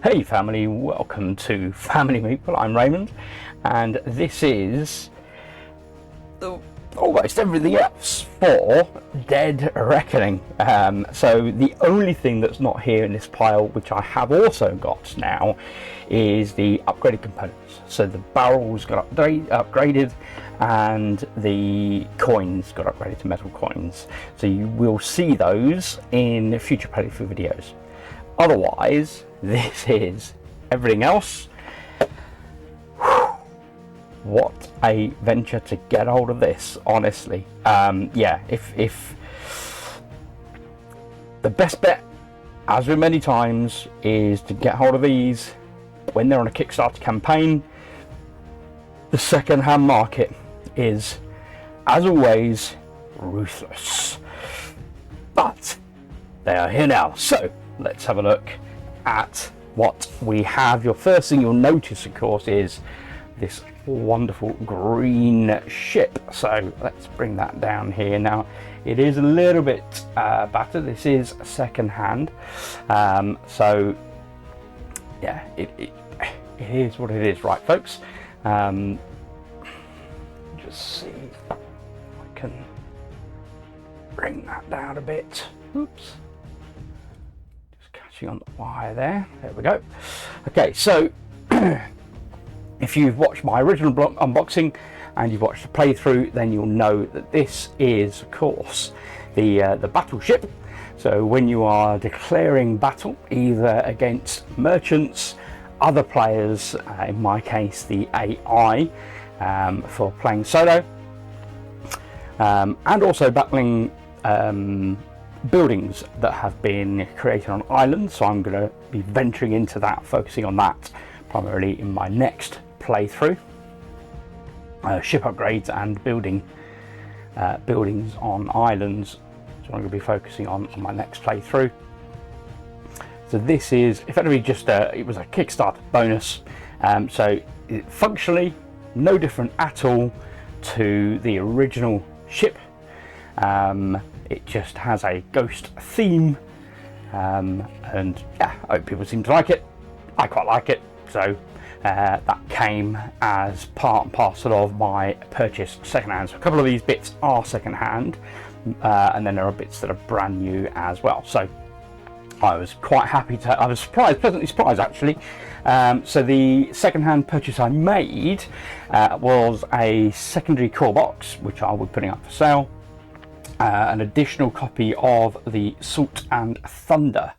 Hey family, welcome to Family Meeple. I'm Raymond, and this is almost everything else for Dead Reckoning. So the only thing that's not here in this pile, which I have also got now, is the upgraded components. So the barrels got upgraded and the coins got upgraded to metal coins. So you will see those in future playthrough videos. Otherwise, this is everything else. What a venture to get hold of this, honestly. Yeah, if the best bet, as with many times, is to get hold of these when they're on a Kickstarter campaign. The second-hand market is, as always, ruthless. But they are here now, so let's have a look at what we have. Your first thing you'll notice, of course, is this wonderful green ship. So let's bring that down here. Now it is a little bit battered. This is second hand, so yeah, it is what it is, right folks? Just see if I can bring that down a bit. Oops, on the wire there. There we go. Okay, so if you've watched my original unboxing and you've watched the playthrough, then you'll know that this is, of course, the battleship. So when you are declaring battle, either against merchants, other players, in my case the AI, for playing solo, and also battling buildings that have been created on islands. So I'm going to be venturing into that, focusing on that primarily in my next playthrough. Ship upgrades and buildings on islands, so I'm going to be focusing on my next playthrough. So this is effectively just it was a Kickstarter bonus, so functionally no different at all to the original ship. It just has a ghost theme, and yeah, I hope people seem to like it. I quite like it, so that came as part and parcel of my purchase secondhand. So a couple of these bits are secondhand, and then there are bits that are brand new as well. So I was quite happy to. I was pleasantly surprised actually. So the secondhand purchase I made was a secondary core box, which I will be putting up for sale. An additional copy of the Salt and Thunder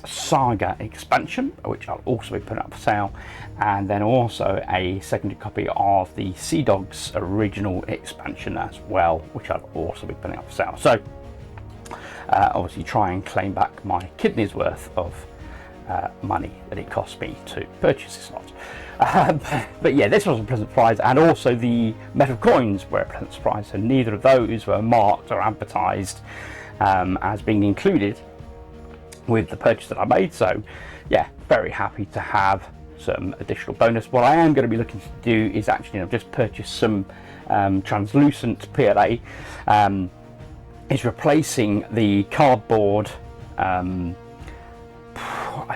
Saga expansion, which I'll also be putting up for sale, and then also a secondary copy of the Sea Dogs original expansion as well, which I'll also be putting up for sale. So obviously try and claim back my kidney's worth of money that it cost me to purchase this lot. But yeah, this was a pleasant surprise, and also the metal coins were a pleasant surprise. So neither of those were marked or advertised as being included with the purchase that I made. So yeah, very happy to have some additional bonus. What I am going to be looking to do is actually, just purchase some translucent PLA. Is replacing the cardboard, I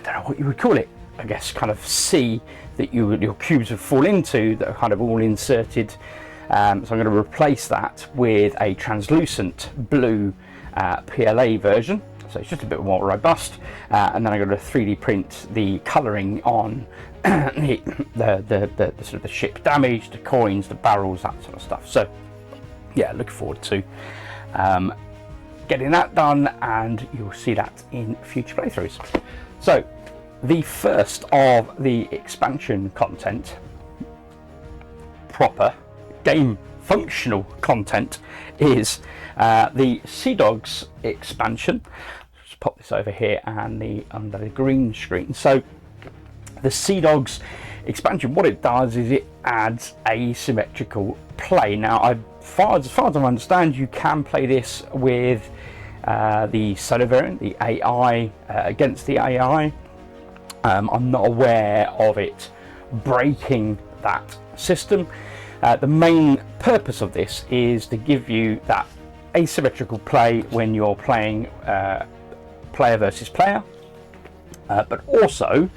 don't know what you would call it, I guess kind of C that your cubes would fall into, that are kind of all inserted. So I'm going to replace that with a translucent blue PLA version. So it's just a bit more robust, and then I'm going to 3D print the colouring on the sort of the ship damage, the coins, the barrels, that sort of stuff. So yeah, looking forward to getting that done, and you'll see that in future playthroughs. So the first of the expansion content, proper game functional content, is the Sea Dogs expansion. Just pop this over here and under the green screen. So the Sea Dogs expansion, what it does is it adds asymmetrical play. Now, as far as I understand, you can play this with the solo variant, the AI, against the AI. I'm not aware of it breaking that system. The main purpose of this is to give you that asymmetrical play when you're playing player versus player. but also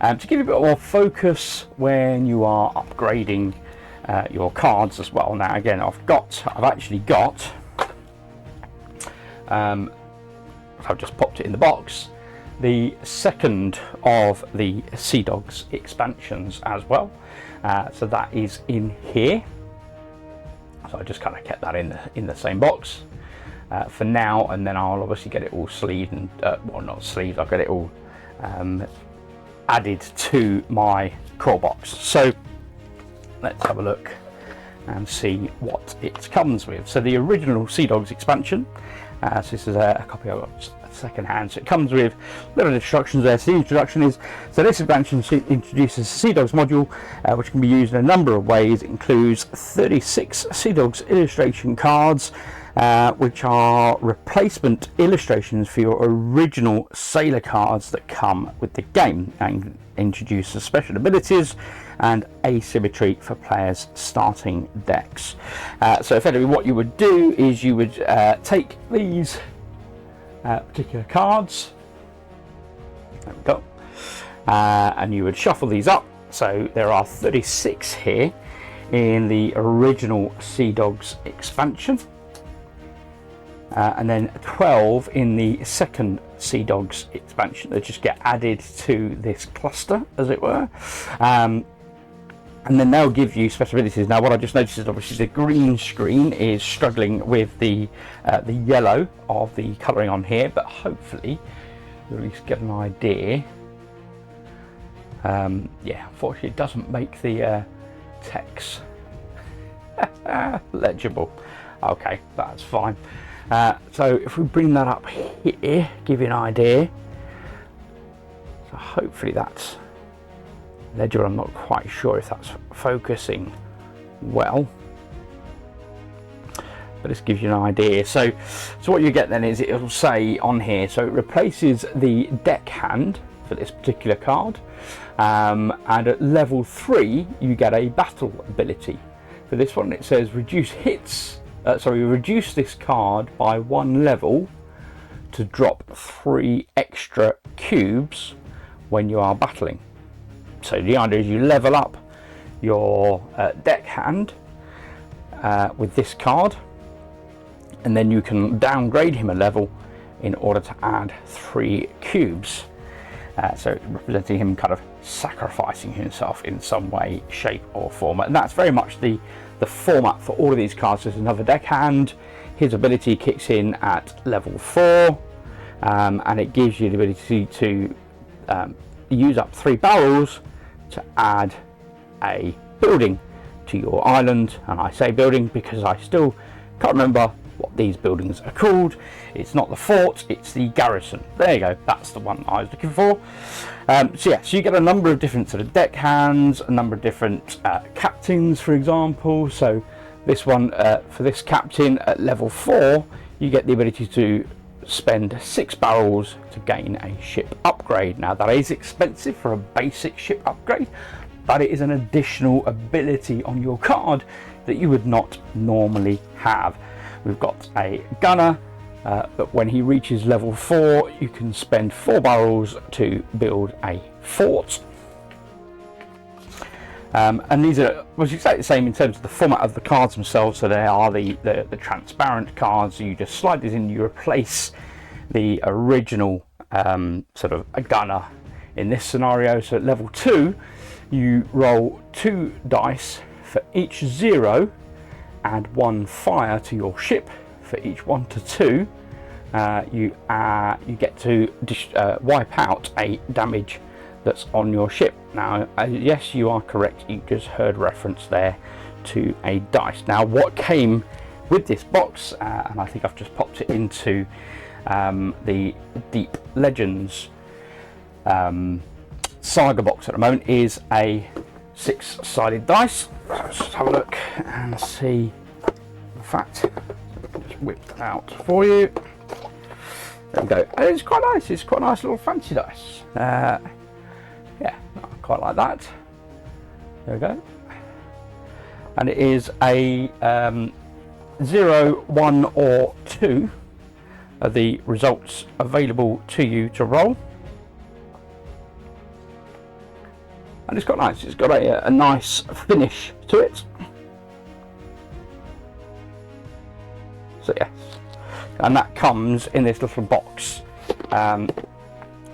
to give you a bit more focus when you are upgrading your cards as well. Now again, I've actually got I've just popped it in the box, the second of the Sea Dogs expansions as well. So that is in here. So I just kind of kept that in the same box for now, and then I'll obviously get it all sleeved and well, not sleeved, I'll get it all added to my core box. So let's have a look and see what it comes with. So the original Sea Dogs expansion, so this is a copy I got second hand, so it comes with little instructions there. So the introduction is, so this expansion introduces a Sea Dogs module which can be used in a number of ways. It includes 36 Sea Dogs illustration cards which are replacement illustrations for your original sailor cards that come with the game, and introduces special abilities and asymmetry for players starting decks. So effectively what you would do is you would take these particular cards, there we go, and you would shuffle these up. So there are 36 here in the original Sea Dogs expansion, and then 12 in the second Sea Dogs expansion that just get added to this cluster, as it were. And then they'll give you special abilities. Now what I just noticed is obviously the green screen is struggling with the yellow of the colouring on here, but hopefully you'll at least get an idea. Yeah, unfortunately it doesn't make the text legible. Okay, that's fine. So if we bring that up here, give you an idea. So hopefully that's legible. I'm not quite sure if that's focusing well, but this gives you an idea. So what you get then is it'll say on here, so it replaces the deck hand for this particular card, and at level 3 you get a battle ability. For this one it says reduce this card by 1 level to drop 3 extra cubes when you are battling. So the idea is you level up your deck hand with this card, and then you can downgrade him a level in order to add 3 cubes. So representing him kind of sacrificing himself in some way, shape or form. And that's very much the format for all of these cards. There's another deck hand. His ability kicks in at level 4, and it gives you the ability to use up 3 barrels to add a building to your island. And I say building because I still can't remember what these buildings are called. It's not the fort, it's the garrison. There you go, that's the one I was looking for. So yeah, so you get a number of different sort of deck hands, a number of different captains, for example. So this one, for this captain at level 4, you get the ability to spend 6 barrels to gain a ship upgrade. Now that is expensive for a basic ship upgrade, but it is an additional ability on your card that you would not normally have. We've got a gunner, but when he reaches level 4 you can spend 4 barrels to build a fort. And these are, well, exactly the same in terms of the format of the cards themselves. So they are the transparent cards. So you just slide these in, you replace the original sort of a gunner in this scenario. So at level 2 you roll 2 dice for each 0, add 1 fire to your ship. For each 1 to 2 you get to wipe out a damage that's on your ship. Now yes, you are correct, you just heard reference there to a dice. Now what came with this box, and I think I've just popped it into the Deep Legends Saga box at the moment, is a 6-sided dice. Let's just have a look and see. In fact, just whip that out for you. There we go. It's quite nice. It's quite a nice little fancy dice. Yeah, I quite like that. There we go. And it is a 0, 1 or 2 are the results available to you to roll. and it's quite nice. It's got a nice finish to it. So yes, and that comes in this little box.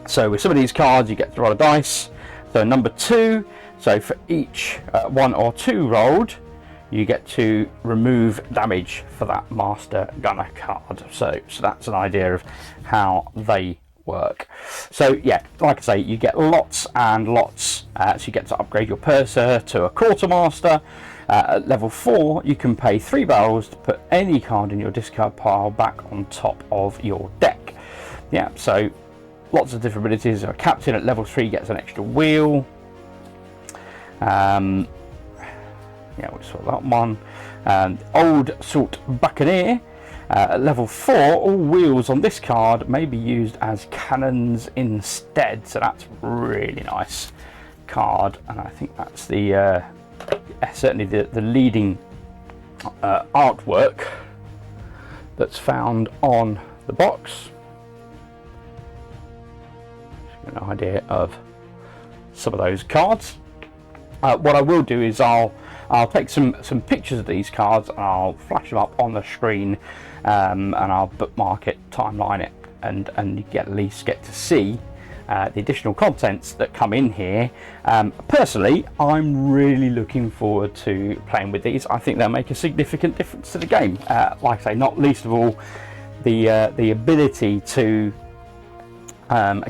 So with some of these cards you get to roll a dice. So number 2, so for each 1 or 2 rolled, you get to remove damage for that Master Gunner card. So that's an idea of how they work. So yeah, like I say, you get lots and lots. So you get to upgrade your purser to a Quartermaster. At level 4, you can pay 3 barrels to put any card in your discard pile back on top of your deck. Yeah, so lots of different abilities. A captain at level 3 gets an extra wheel. Yeah, we saw that one. Old Salt Buccaneer. At level 4, all wheels on this card may be used as cannons instead. So that's really nice card, and I think that's the certainly the leading artwork that's found on the box. Just get an idea of some of those cards. What I will do is I'll take some pictures of these cards and I'll flash them up on the screen, and I'll bookmark it, timeline it, and you at least get to see the additional contents that come in here. Personally, I'm really looking forward to playing with these. I think they'll make a significant difference to the game. Like I say, not least of all the ability to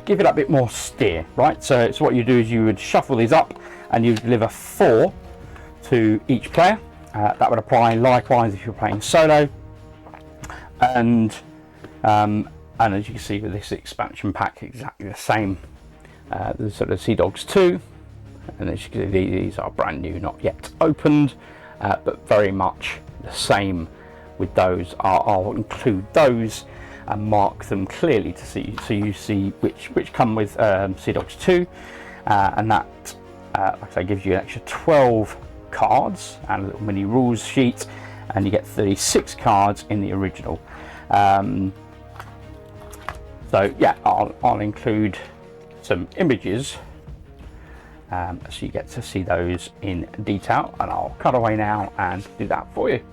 give it a bit more steer, right? So what you do is you would shuffle these up and you deliver 4 to each player. That would apply likewise if you're playing solo. And as you can see with this expansion pack, exactly the same. There's sort of Sea Dogs 2, and as you can see, these are brand new, not yet opened, but very much the same with those. I'll include those and mark them clearly to see, so you see which come with Sea Dogs 2, and that, like I say, gives you an extra 12 cards and a little mini rules sheet, and you get 36 cards in the original. So yeah, I'll include some images so you get to see those in detail, and I'll cut away now and do that for you.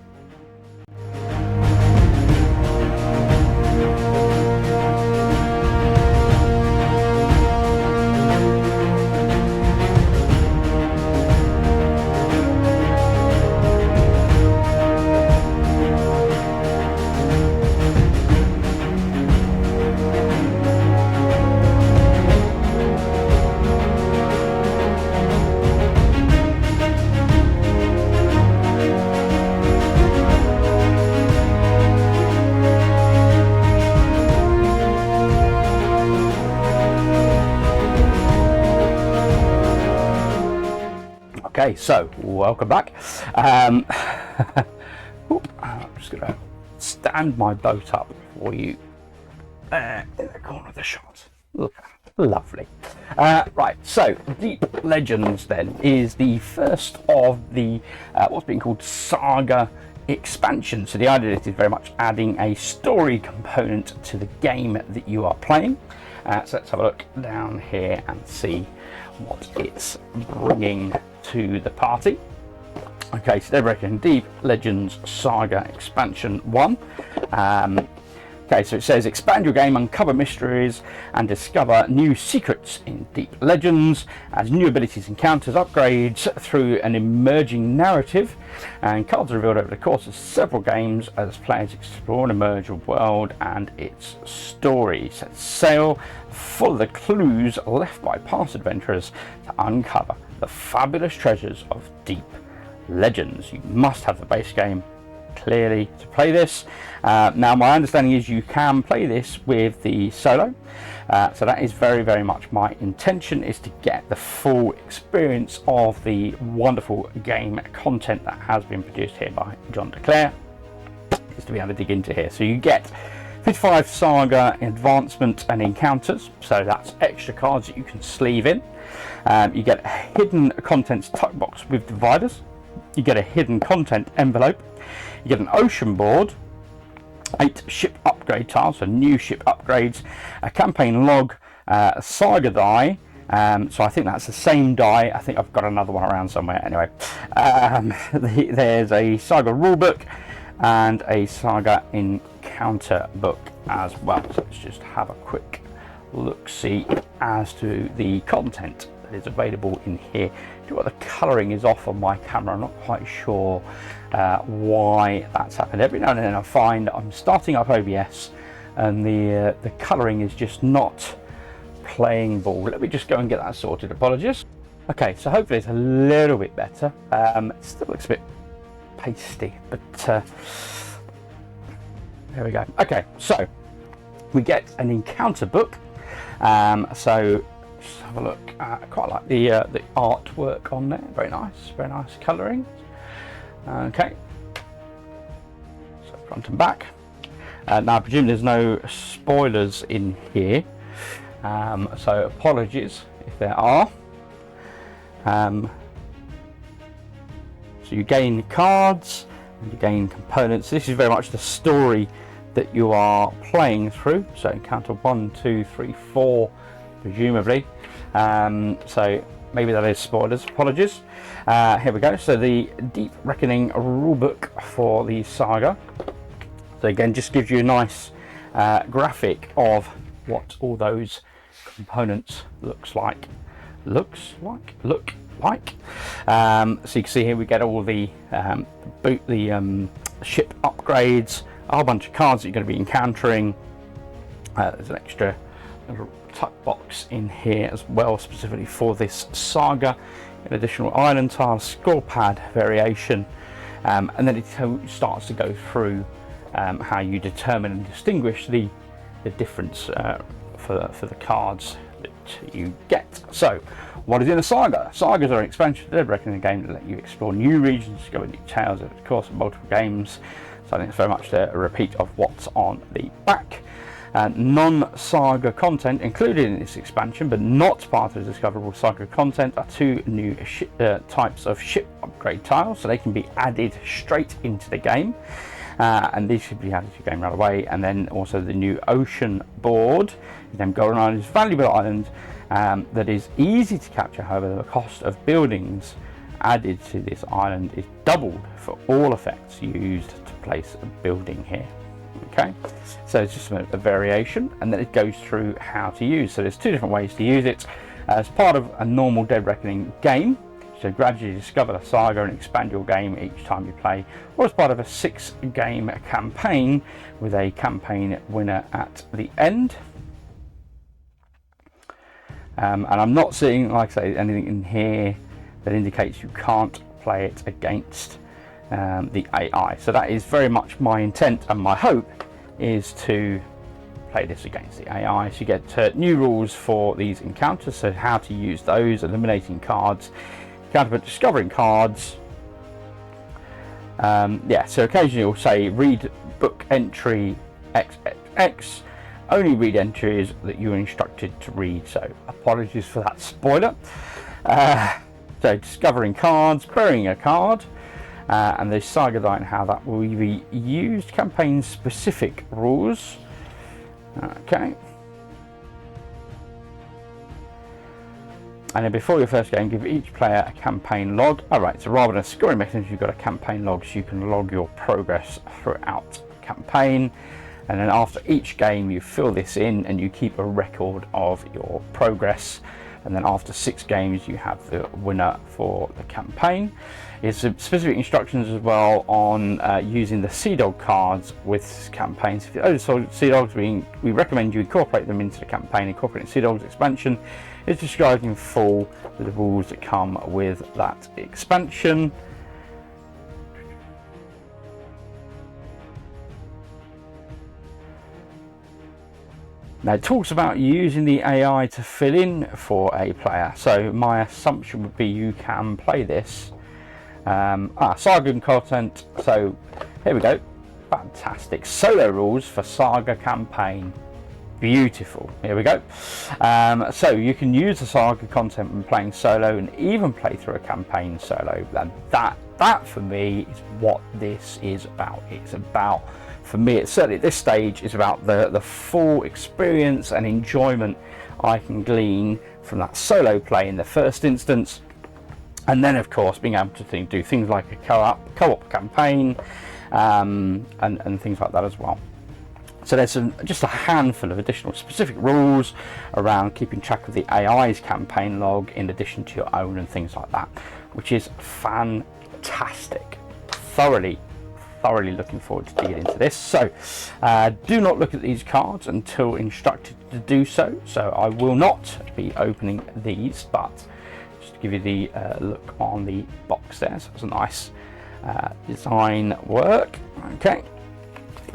Okay, so welcome back. I'm just going to stand my boat up for you in the corner of the shot. Look, lovely. Right, so Deep Legends then is the first of the what's being called Saga expansion. So the idea is very much adding a story component to the game that you are playing. So let's have a look down here and see what it's bringing to the party. Okay, so they're breaking Deep Legends Saga Expansion 1. Okay, so it says expand your game, uncover mysteries, and discover new secrets in Deep Legends as new abilities, encounters, upgrades through an emerging narrative, and cards are revealed over the course of several games as players explore an emerging world and its story. Set sail, follow the clues left by past adventurers to uncover the fabulous treasures of Deep Legends. You must have the base game clearly to play this. Now my understanding is you can play this with the solo, so that is very much my intention, is to get the full experience of the wonderful game content that has been produced here by John Declare, is to be able to dig into here. So you get 55 Saga advancement and encounters, so that's extra cards that you can sleeve in. You get a hidden contents tuck box with dividers. You get a hidden content envelope. You get an ocean board, 8 ship upgrade tiles, so new ship upgrades, a campaign log, a saga die, So I think that's the same die. I think I've got another one around somewhere. Anyway, there's a Saga rulebook and a Saga encounter book as well. So let's just have a quick look-see as to the content that is available in here. Do what the colouring is off on my camera. I'm not quite sure why that's happened. Every now and then I find I'm starting up OBS and the colouring is just not playing ball. Let me just go and get that sorted. Apologies. Okay, so hopefully it's a little bit better. It still looks a bit pasty, but there we go. Okay, so we get an encounter book. So just have a look. I quite like the artwork on there. Very nice colouring. Okay, so front and back. Now I presume there's no spoilers in here, so apologies if there are. So you gain cards and you gain components. This is very much the story that you are playing through. So encounter 1, 2, 3, 4, presumably. So maybe that is spoilers. Apologies. Here we go. So the Deep Reckoning rulebook for the Saga. So again, just gives you a nice graphic of what all those components look like. So you can see here we get all the ship upgrades, a whole bunch of cards that you're going to be encountering. There's an extra little tuck box in here as well, specifically for this Saga. An additional island tile, score pad variation, and then it starts to go through how you determine and distinguish the difference for the cards that you get. So, what is in a Saga? Sagas are an expansion to the Dead Reckoning game that let you explore new regions, discover new tales over the course of multiple games. So I think it's very much a repeat of what's on the back. Non-Saga content included in this expansion, but not part of the discoverable Saga content, are 2 new types of ship upgrade tiles, so they can be added straight into the game. And these should be added to your game right away. And then also the new ocean board. Then Golden Island is a valuable island that is easy to capture. However, the cost of buildings added to this island is doubled for all effects used to place a building here. Okay, so it's just a variation, and then it goes through how to use. So there's 2 different ways to use it. As part of a normal Dead Reckoning game, so gradually discover the Saga and expand your game each time you play, or as part of a 6-game campaign with a campaign winner at the end. And I'm not seeing, like I say, anything in here that indicates you can't play it against the AI. So that is very much my intent, and my hope is to play this against the AI. So you get new rules for these encounters, so how to use those, eliminating cards, counterpart discovering cards. Yeah, so occasionally you'll say read book entry XXX, only read entries that you are instructed to read. So apologies for that spoiler. So discovering cards, burying a card, and the Saga die and how that will be used, campaign specific rules. Okay. And then before your first game, give each player a campaign log. Alright, so rather than a scoring mechanism, you've got a campaign log, so you can log your progress throughout the campaign. And then after each game, you fill this in and you keep a record of your progress. And then after 6 games, you have the winner for the campaign. There's specific instructions as well on using the Sea Dog cards with campaigns. If you own Sea Dogs, we recommend you incorporate them into the campaign. Incorporating Sea Dogs expansion is described in full with the rules that come with that expansion. Now it talks about using the AI to fill in for a player. So my assumption would be you can play this. Saga content. So here we go. Fantastic. Solo rules for Saga campaign. Beautiful. Here we go. So you can use the Saga content when playing solo and even play through a campaign solo. And that for me is what this is about. It's about, for me, it's certainly at this stage, is about the full experience and enjoyment I can glean from that solo play in the first instance, and then of course being able to do things like a co-op campaign, and things like that as well. So there's just a handful of additional specific rules around keeping track of the AI's campaign log in addition to your own and things like that, which is fantastic. Thoroughly looking forward to digging into this. So do not look at these cards until instructed to do so. So I will not be opening these, but just to give you the look on the box there. So it's a nice design work. Okay.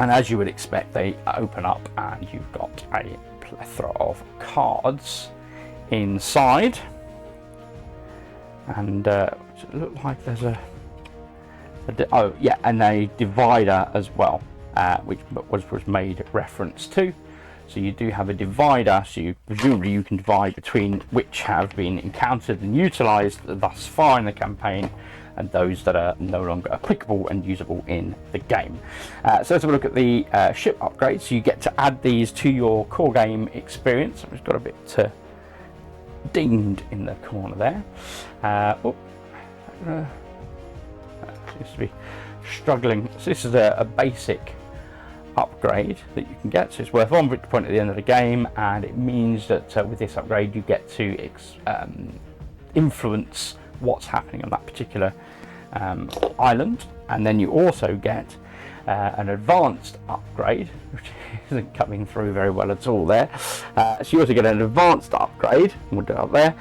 And as you would expect, they open up and you've got a plethora of cards inside, and it looks like there's and a divider as well, which was made reference to. So you do have a divider, so presumably you can divide between which have been encountered and utilized thus far in the campaign, and those that are no longer applicable and usable in the game. So let's have a look at the ship upgrades. So you get to add these to your core game experience. I've just got a bit dinged in the corner there. Seems to be struggling. So this is a basic upgrade that you can get. So it's worth 1 victory point at the end of the game, and it means that with this upgrade you get to influence what's happening on that particular island. And then you also get an advanced upgrade, which isn't coming through very well at all there. So you also get an advanced upgrade, we'll do it up there.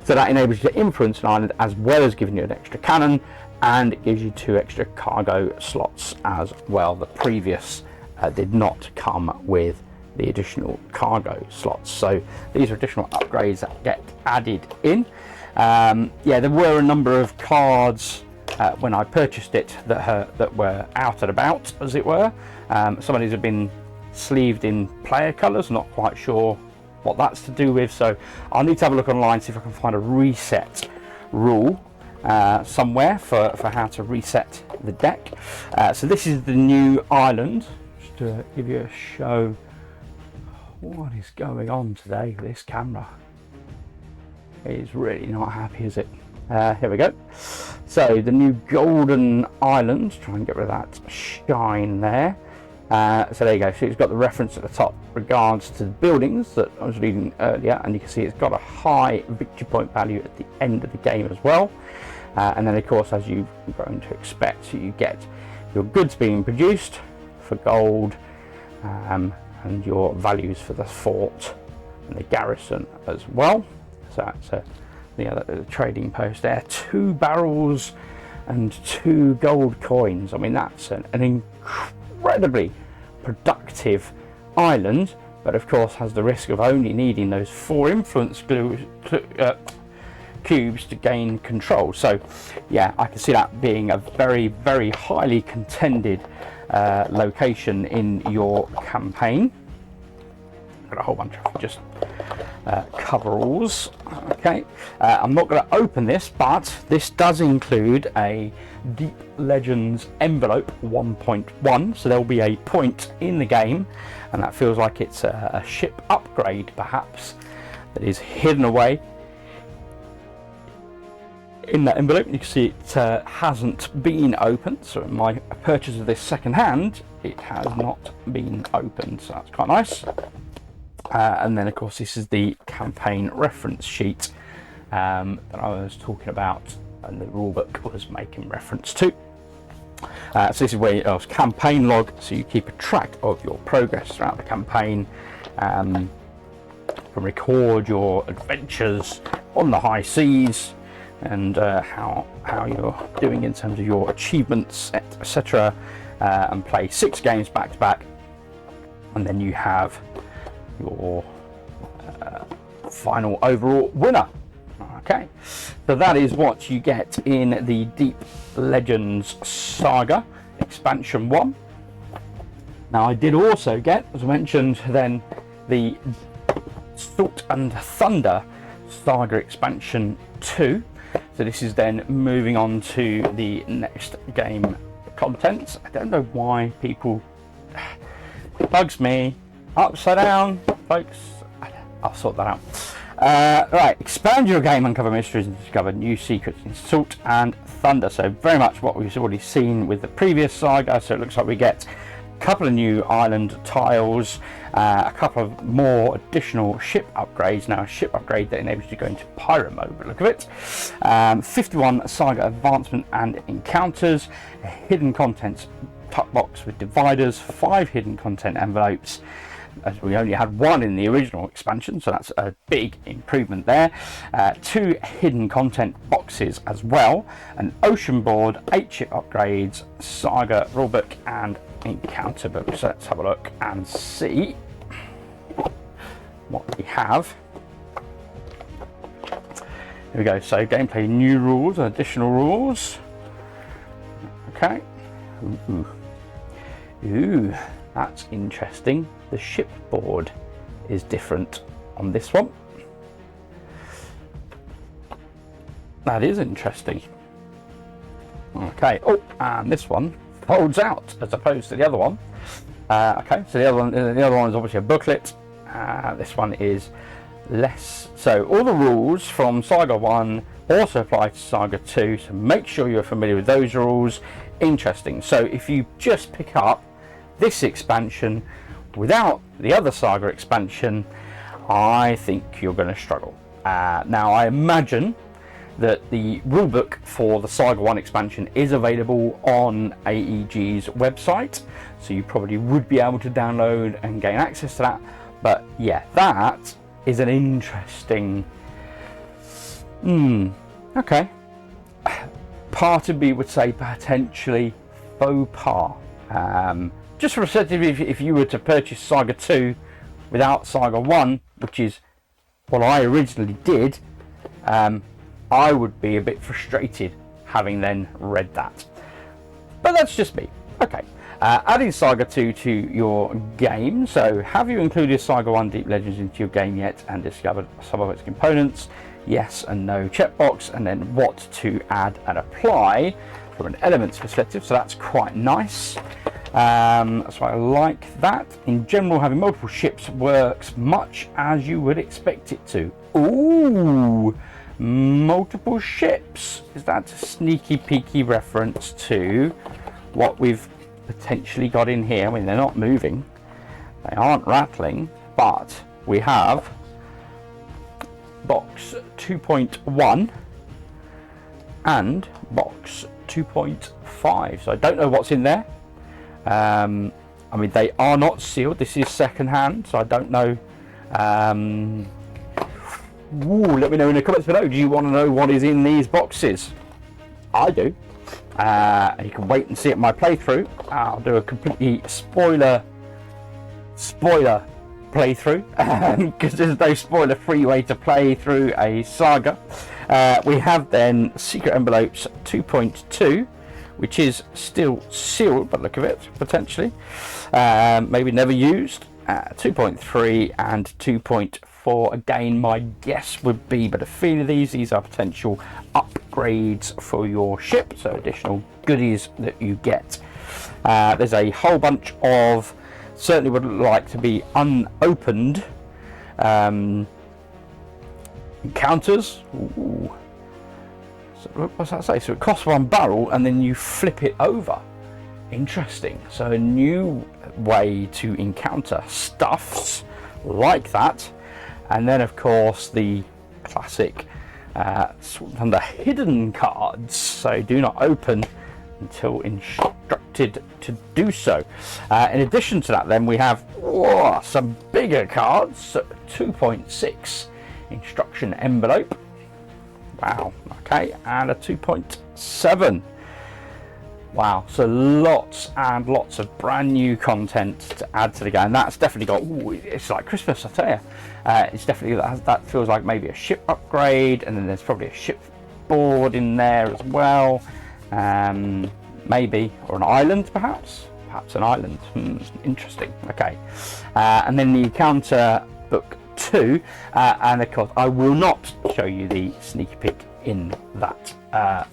So that enables you to influence an island as well as giving you an extra cannon, and it gives you 2 extra cargo slots as well. The previous did not come with the additional cargo slots. So these are additional upgrades that get added in. Yeah, there were a number of cards when I purchased it that were out and about, as it were. Some of these have been sleeved in player colours, not quite sure what that's to do with, so I'll need to have a look online, see if I can find a reset rule somewhere for how to reset the deck. So this is the new island, just to give you a show what is going on today with this camera. It is really not happy, is it? Here we go. So the new golden island, try and get rid of that shine there. So there you go. So it's got the reference at the top regards to the buildings that I was reading earlier, and you can see it's got a high victory point value at the end of the game as well. And then of course, as you've grown to expect, you get your goods being produced for gold, and your values for the fort and the garrison as well. So that's the trading post there. 2 barrels and 2 gold coins. I mean, that's an incredibly productive island, but of course has the risk of only needing those 4 influence cubes to gain control. So yeah, I can see that being a very, very highly contended location in your campaign. Got a whole bunch of just coveralls. Okay, I'm not going to open this, but this does include a Deep Legends envelope 1.1, so there'll be a point in the game, and that feels like it's a ship upgrade perhaps that is hidden away in that envelope. You can see it hasn't been opened, so in my purchase of this second hand it has not been opened, so that's quite nice. And then of course this is the campaign reference sheet that I was talking about and the rulebook was making reference to. So this is where your campaign log, so you keep a track of your progress throughout the campaign, can record your adventures on the high seas, and how you're doing in terms of your achievements, etc. And play 6 games back to back, and then you have your final overall winner. Okay, so that is what you get in the Deep Legends Saga Expansion 1. Now I did also get, as I mentioned, then the Salt and Thunder Saga Expansion 2. So this is then moving on to the next game contents. I don't know why people, it bugs me. Upside down, folks. I'll sort that out. Right, expand your game, uncover mysteries, and discover new secrets in Salt and Thunder. So very much what we've already seen with the previous Saga. So it looks like we get a couple of new island tiles, a couple of more additional ship upgrades. Now a ship upgrade that enables you to go into pirate mode, but look at it. 51 Saga advancement and encounters, a hidden contents tuck box with dividers, 5 hidden content envelopes, as we only had 1 in the original expansion, so that's a big improvement there. 2 hidden content boxes as well, an ocean board, 8 ship upgrades, Saga rulebook and encounter book. So let's have a look and see what we have. Here we go. So gameplay, new rules, additional rules. Okay. Ooh, that's interesting. The ship board is different on this one. That is interesting. Okay. Oh, and this one folds out as opposed to the other one. Okay, so the other one is obviously a booklet. This one is less. So all the rules from Saga 1 also apply to Saga 2. So make sure you're familiar with those rules. Interesting. So if you just pick up this expansion without the other Saga expansion, I think you're going to struggle. Now I imagine that the rulebook for the Saga 1 expansion is available on AEG's website, so you probably would be able to download and gain access to that. But yeah, that is an interesting okay, part of me would say potentially faux pas. Just for perspective, if you were to purchase Saga 2 without Saga 1, which is what I originally did, I would be a bit frustrated having then read that. But that's just me. Okay, adding Saga 2 to your game. So have you included Saga 1 Deep Legends into your game yet and discovered some of its components? Yes and no checkbox, and then what to add and apply from an elements perspective. So that's quite nice. So I like that. In general, having multiple ships works much as you would expect it to. Ooh, multiple ships. Is that a sneaky peeky reference to what we've potentially got in here? I mean, they're not moving, they aren't rattling, but we have box 2.1 and box 2.5. So I don't know what's in there. I mean, they are not sealed. This is second hand, so I don't know. Let me know in the comments below. Do you want to know what is in these boxes? I do. You can wait and see it my playthrough. I'll do a completely spoiler playthrough because there's no spoiler free way to play through a Saga. We have then secret envelopes 2.2, which is still sealed, but look at it, potentially. Maybe never used. 2.3 and 2.4. Again, my guess would be, but a feeling of these are potential upgrades for your ship, so additional goodies that you get. There's a whole bunch of, certainly would like to be unopened encounters. Ooh. So what's that say? So it costs 1 barrel and then you flip it over. Interesting. So a new way to encounter stuffs like that. And then of course the classic under hidden cards. So do not open until instructed to do so. In addition to that, then we have some bigger cards. So 2.6 instruction envelope. Wow. Okay, and a 2.7. Wow, so lots and lots of brand new content to add to the game. That's definitely got, it's like Christmas, I tell you. It's definitely, that feels like maybe a ship upgrade, and then there's probably a ship board in there as well. Maybe, or an island perhaps an island. Interesting. Okay, and then the encounter book 2, and of course I will not show you the sneak peek in that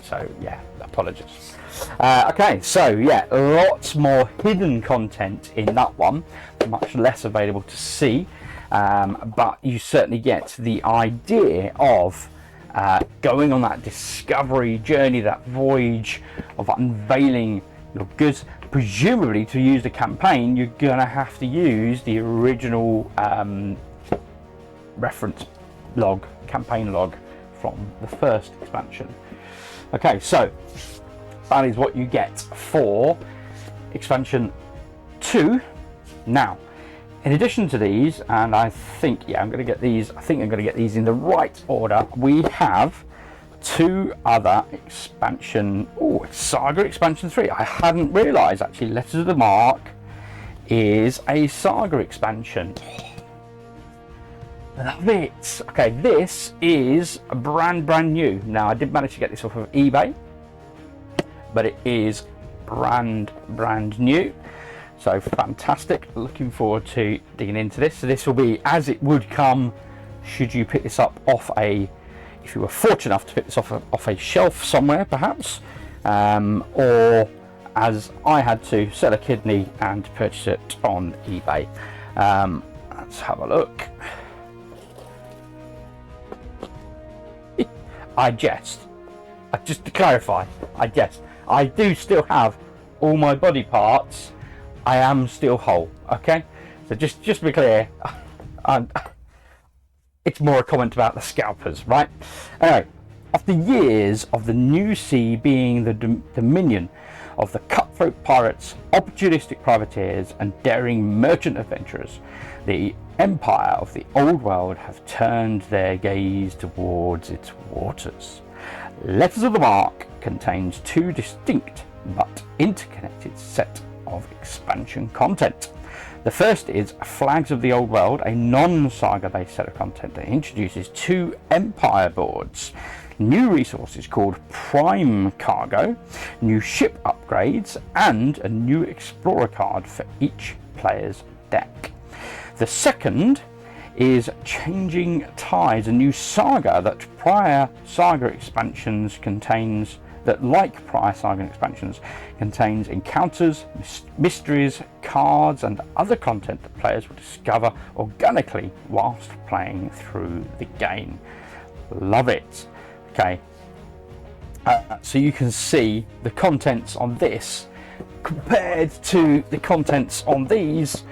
So yeah, apologies. Okay, so yeah, lots more hidden content in that one, much less available to see, but you certainly get the idea of going on that discovery journey, that voyage of unveiling your goods. Presumably, to use the campaign, you're gonna have to use the original reference log, campaign log from the first expansion. Okay, so that is what you get for expansion 2. Now, in addition to these, and I think, yeah, I'm going to get these, I think I'm going to get these in the right order, we have 2 other expansion, Saga expansion 3. I hadn't realised actually Letters of the Mark is a Saga expansion. Love it. Okay, this is brand new. Now, I did manage to get this off of eBay, but it is brand new. So fantastic. Looking forward to digging into this. So this will be as it would come should you pick this up off a, if you were fortunate enough to pick this off a shelf somewhere perhaps, or as I had to sell a kidney and purchase it on eBay. Let's have a look. I jest. Just to clarify, I jest. I do still have all my body parts. I am still whole. Okay, so just to be clear, it's more a comment about the scalpers, right? Anyway, after years of the new sea being the dominion of the cutthroat pirates, opportunistic privateers, and daring merchant adventurers, the empire of the old world have turned their gaze towards its waters. Letters of the Mark contains 2 distinct but interconnected set of expansion content. The first is Flags of the Old World, a non-Saga based set of content that introduces 2 Empire boards, new resources called Prime Cargo, new ship upgrades, and a new Explorer card for each player's deck. The second is Changing Tides, a new saga that prior Saga expansions contains, that like prior Saga expansions contains encounters, mysteries, cards, and other content that players will discover organically whilst playing through the game. Love it. Okay, so you can see the contents on this compared to the contents on these.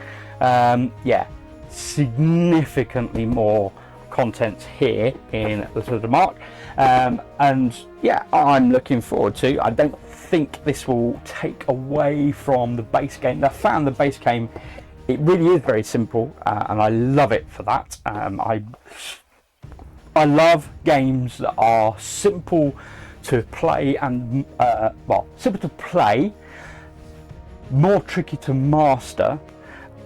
Yeah, significantly more content here in Letters of the Mark, and yeah, I'm looking forward to. I don't think this will take away from the base game. I found the base game, it really is very simple, and I love it for that. I love games that are simple to play and well, simple to play, more tricky to master,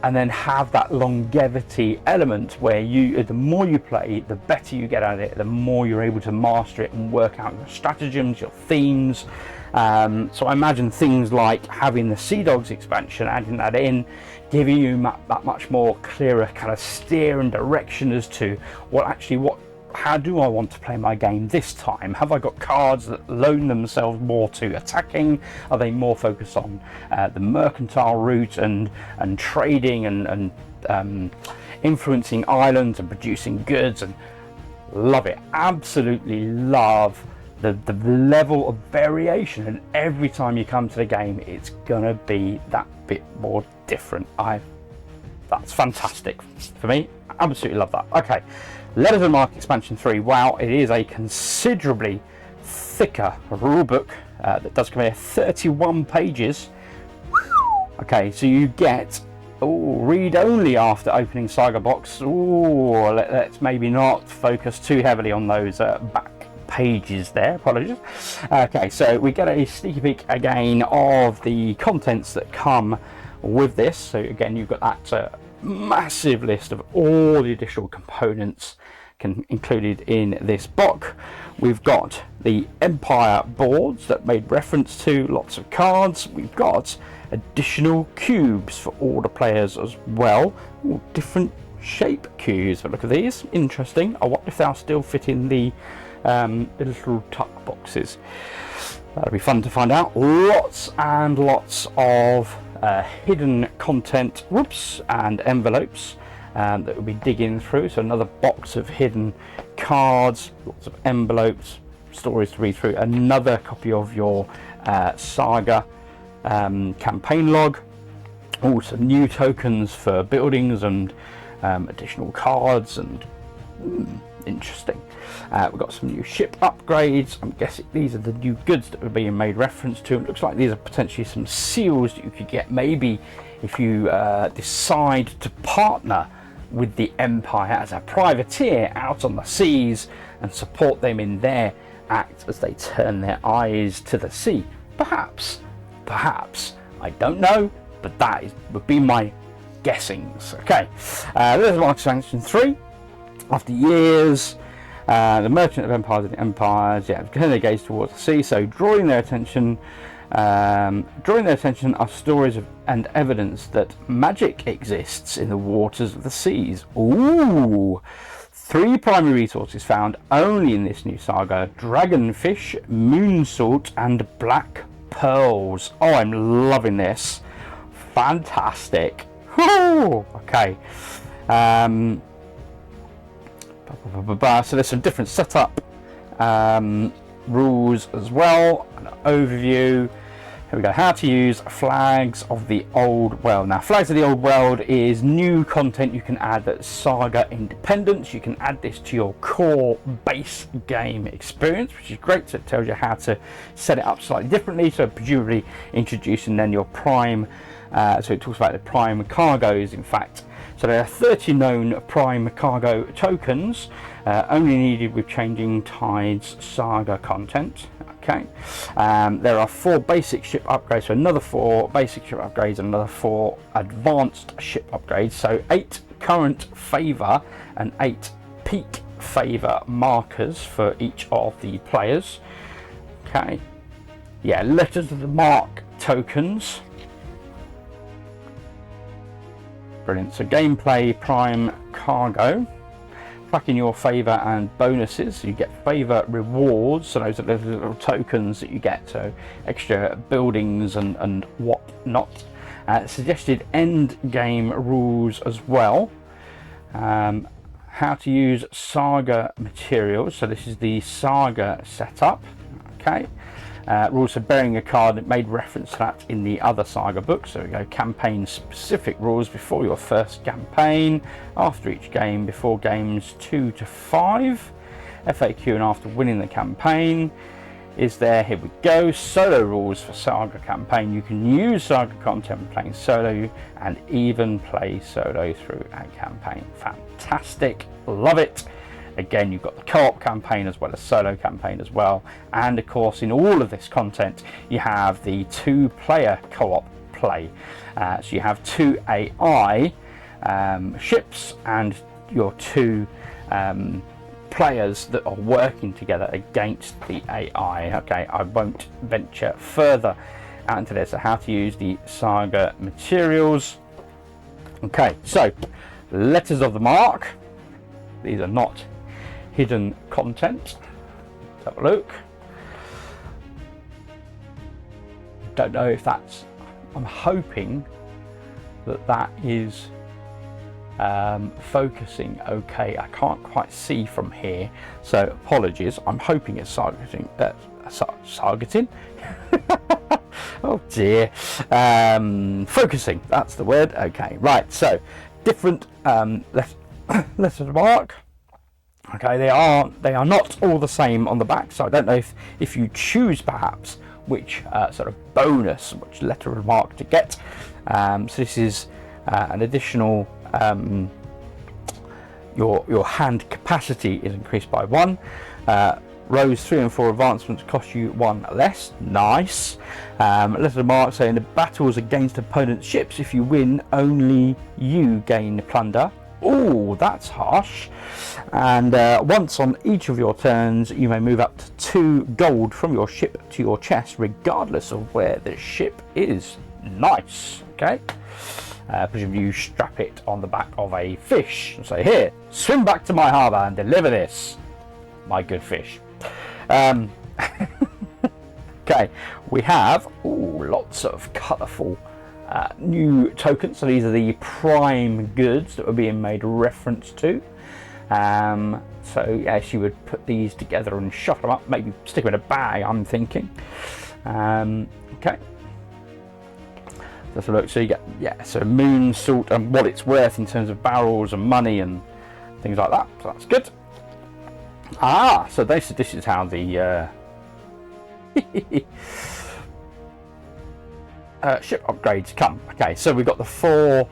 and then have that longevity element where you, the more you play, the better you get at it, the more you're able to master it and work out your stratagems, your themes. So I imagine things like having the Sea Dogs expansion, adding that in, giving you that much more clearer kind of steer and direction as to how do I want to play my game this time? Have I got cards that loan themselves more to attacking? Are they more focused on the mercantile route and trading and influencing islands and producing goods? And love it, absolutely love the level of variation, and every time you come to the game it's gonna be that bit more different. That's fantastic for me, absolutely love that. Okay, Letters of the Mark Expansion 3, wow, it is a considerably thicker rulebook that does come here, 31 pages. Okay, so you get, read only after opening Saga box. Let's maybe not focus too heavily on those back pages there, apologies. Okay, so we get a sneaky peek again of the contents that come with this. So again, you've got that massive list of all the additional components included in this box. We've got the Empire boards that made reference to, lots of cards. We've got additional cubes for all the players as well. Different shape cubes, but look at these, interesting. I wonder if they'll still fit in the the little tuck boxes. That'll be fun to find out. Lots and lots of hidden content, and envelopes that we'll be digging through. So another box of hidden cards, lots of envelopes, stories to read through. Another copy of your Saga campaign log. Also new tokens for buildings and additional cards and interesting. We've got some new ship upgrades. I'm guessing these are the new goods that were being made reference to. It looks like these are potentially some seals that you could get maybe if you decide to partner with the Empire as a privateer out on the seas and support them in their act as they turn their eyes to the sea. Perhaps, I don't know, but that would be my guessings. Okay, there's Marque and Expansion 3. After years, the Merchant of Empires and the Empires, turn their gaze towards the sea. So drawing their attention are stories and evidence that magic exists in the waters of the seas. Ooh! 3 primary resources found only in this new saga: dragonfish, moon salt, and black pearls. Oh, I'm loving this. Fantastic. Woo! Okay. So there's some different setup rules as well. An overview. Here we go. How to use Flags of the Old World. Now, Flags of the Old World is new content you can add that's Saga independent. You can add this to your core base game experience, which is great. So it tells you how to set it up slightly differently. So presumably introducing then your prime. So it talks about the prime cargoes, in fact. So there are 30 known prime cargo tokens, only needed with changing tides Saga content. Okay, there are 4 basic ship upgrades, so another 4 basic ship upgrades and another 4 advanced ship upgrades. So 8 current favour and 8 peak favour markers for each of the players. Okay, yeah, letters of the mark tokens. Brilliant. So gameplay prime cargo, back in your favour and bonuses. So you get favour rewards, so those are the little tokens that you get, so extra buildings and whatnot. Suggested end game rules as well. How to use Saga materials. So this is the Saga setup. Okay. Rules for burying a card. It made reference to that in the other Saga book. So we go campaign specific rules before your first campaign, after each game, before games 2 to 5, FAQ and after winning the campaign. Is there, here we go, solo rules for Saga campaign. You can use Saga content when playing solo and even play solo through a campaign. Fantastic, love it. Again, you've got the co-op campaign as well as solo campaign as well. And of course, in all of this content, you have the 2-player co-op play. So you have 2 AI ships and your 2 players that are working together against the AI. Okay, I won't venture further out into this. So how to use the Saga materials. Okay, so letters of the mark. These are not hidden content. Let's have a look. Don't know if that's, I'm hoping that is focusing okay. I can't quite see from here, so apologies. I'm hoping it's targeting. Targeting. Oh dear. Focusing. That's the word. Okay. Right. So different letters of mark. Okay, they are not all the same on the back, so I don't know if you choose perhaps which sort of bonus, which letter of mark to get. So this is an additional, your hand capacity is increased by 1. Rows 3 and 4 advancements cost you 1 less. Nice. Letter of mark saying the battles against opponents' ships, if you win, only you gain plunder. Oh, that's harsh. And once on each of your turns, you may move up to 2 gold from your ship to your chest, regardless of where the ship is. Nice. Okay. Presumably you strap it on the back of a fish and say, here, swim back to my harbour and deliver this, my good fish. Okay, we have lots of colourful new tokens. So these are the prime goods that were being made reference to. So yes, you would put these together and shuffle them up, maybe stick them in a bag, I'm thinking. Okay. Let's look. So you get so moon salt and what it's worth in terms of barrels and money and things like that. So that's good. So this is how the ship upgrades come. Okay, so we've got the 4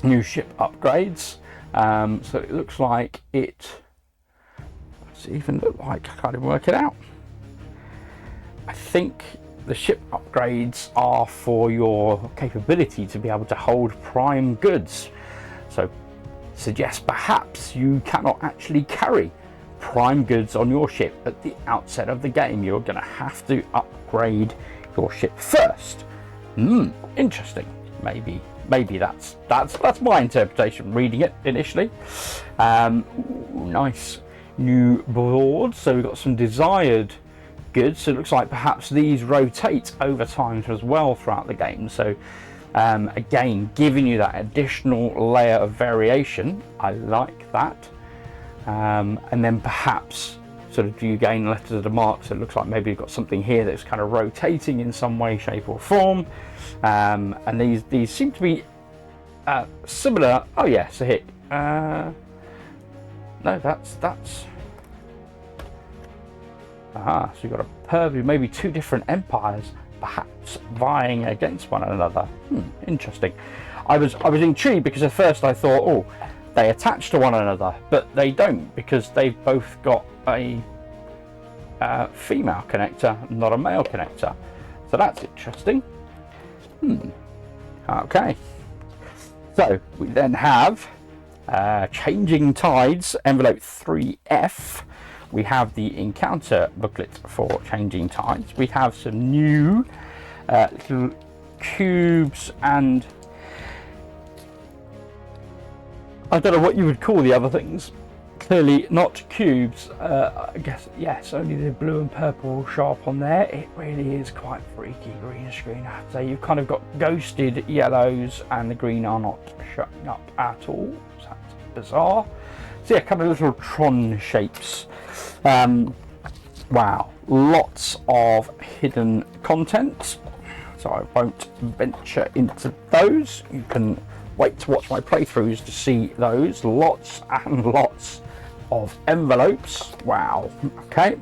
new ship upgrades. So it looks like does it even look like, I can't even work it out. I think the ship upgrades are for your capability to be able to hold prime goods. So suggest perhaps you cannot actually carry prime goods on your ship at the outset of the game. You're going to have to upgrade your ship first. Interesting. Maybe that's my interpretation reading it initially. Nice new board. So we've got some desired goods. So it looks like perhaps these rotate over time as well throughout the game. So again, giving you that additional layer of variation. I like that. And then perhaps sort of do you gain letters of the mark. So it looks like maybe you've got something here that's kind of rotating in some way, shape or form. And these seem to be similar. Oh yeah, so here. No, that's. So you've got a purview, maybe 2 different empires, perhaps vying against one another. Interesting. I was intrigued because at first I thought, they attach to one another, but they don't, because they've both got a female connector, not a male connector. So that's interesting. Okay. So we then have Changing Tides, envelope 3F. We have the encounter booklet for Changing Tides. We have some new little cubes, and I don't know what you would call the other things. Clearly not cubes. I guess, yes, only the blue and purple sharp on there. It really is quite freaky green screen, I have to say. You've kind of got ghosted yellows and the green are not showing up at all. So that's bizarre. So yeah, kind of little Tron shapes. Wow, lots of hidden content. So I won't venture into those. You can wait to watch my playthroughs to see those. Lots and lots of envelopes. Wow. Okay.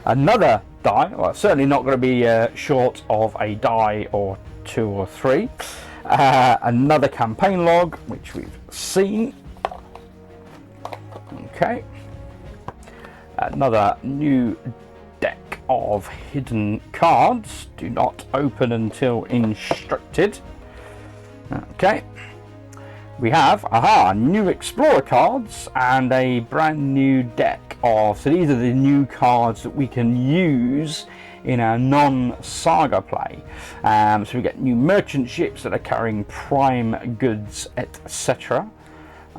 Another die. Well, certainly not going to be short of a die or 2 or 3. Another campaign log, which we've seen. Okay. Another new deck of hidden cards. Do not open until instructed. Okay. We have new Explorer cards and a brand new deck of, so these are the new cards that we can use in our non-Saga play. So we get new merchant ships that are carrying prime goods, etc.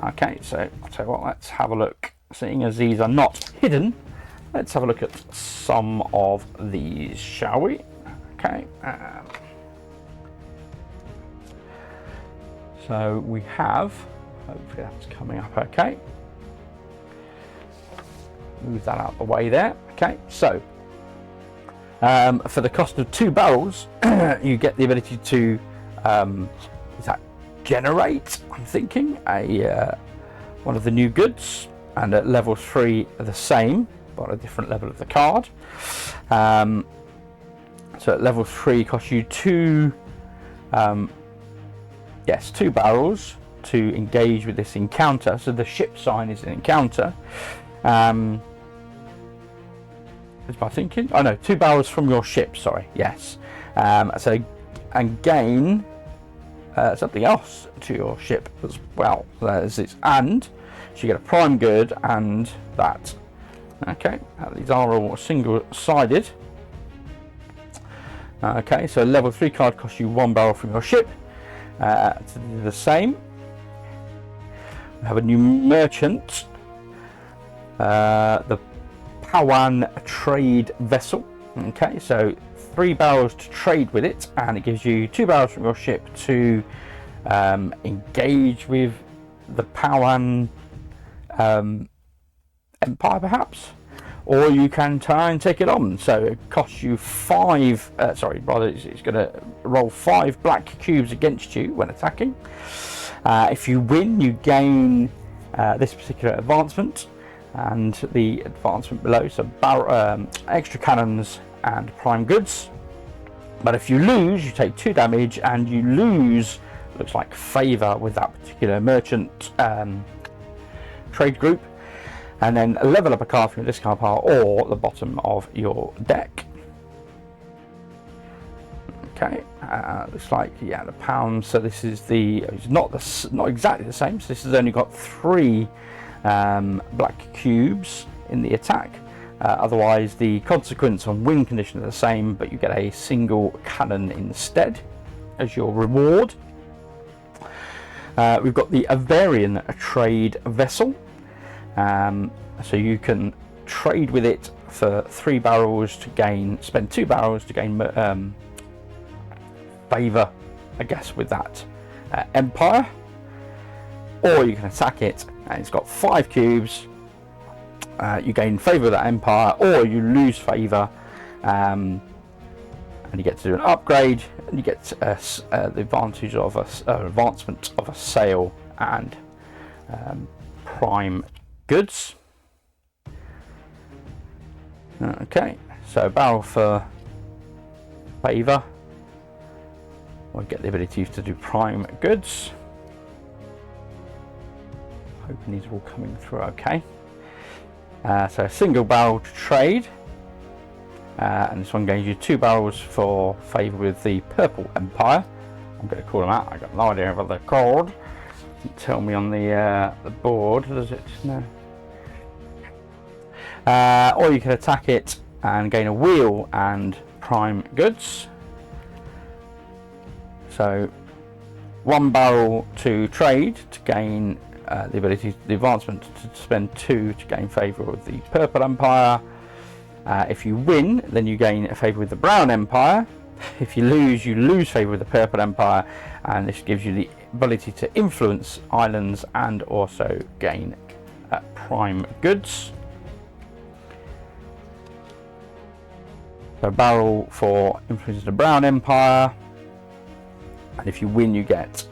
Okay, so I'll tell you what, let's have a look. Seeing as these are not hidden, let's have a look at some of these, shall we? Okay. So we have, hopefully that's coming up okay. Move that out of the way there. Okay, so for the cost of 2 barrels, you get the ability to, is that generate, I'm thinking, one of the new goods, and at level 3 the same, but a different level of the card. So at level 3 costs you 2 barrels to engage with this encounter. So the ship sign is an encounter. Is my thinking? Oh no, 2 barrels from your ship, sorry, yes. So, and gain something else to your ship as well. There's this, and so you get a prime good and that. Okay, these are all single-sided. Okay, so level 3 card costs you 1 barrel from your ship. To do the same. We have a new merchant. The Pawan trade vessel. Okay, so 3 barrels to trade with it, and it gives you 2 barrels from your ship to engage with the Pawan empire, perhaps, or you can try and take it on. So it costs you 5. It's going to roll 5 black cubes against you when attacking. If you win, you gain this particular advancement and the advancement below, so extra cannons and prime goods. But if you lose, you take 2 damage, and you lose, looks like, favour with that particular merchant trade group, and then level up a card from your discard pile or the bottom of your deck. Okay, looks like, yeah, the pounds. So this is it's not exactly the same. So this has only got 3 black cubes in the attack. Otherwise, the consequence on win condition are the same, but you get a single cannon instead as your reward. We've got the Avarian trade vessel. So you can trade with it for 3 barrels to spend 2 barrels to gain favour, I guess, with that empire, or you can attack it, and it's got 5 cubes. You gain favour with that empire, or you lose favour, and you get to do an upgrade, and you get the advantage of advancement of a sail and prime goods. Okay, so barrel for favour. We'll get the ability to do prime goods. Hoping these are all coming through okay. So a single barrel to trade, and this one gains you 2 barrels for favour with the Purple Empire. I'm going to call them out. I've got no idea what they're called. Doesn't tell me on the board, does it? No. Or you can attack it and gain a wheel and prime goods. So 1 barrel to trade to gain the advancement to spend 2 to gain favour with the Purple Empire. If you win, then you gain a favour with the Brown Empire. If you lose favour with the Purple Empire, and this gives you the ability to influence islands and also gain prime goods. So barrel for influencing the Brown Empire, and if you win, you get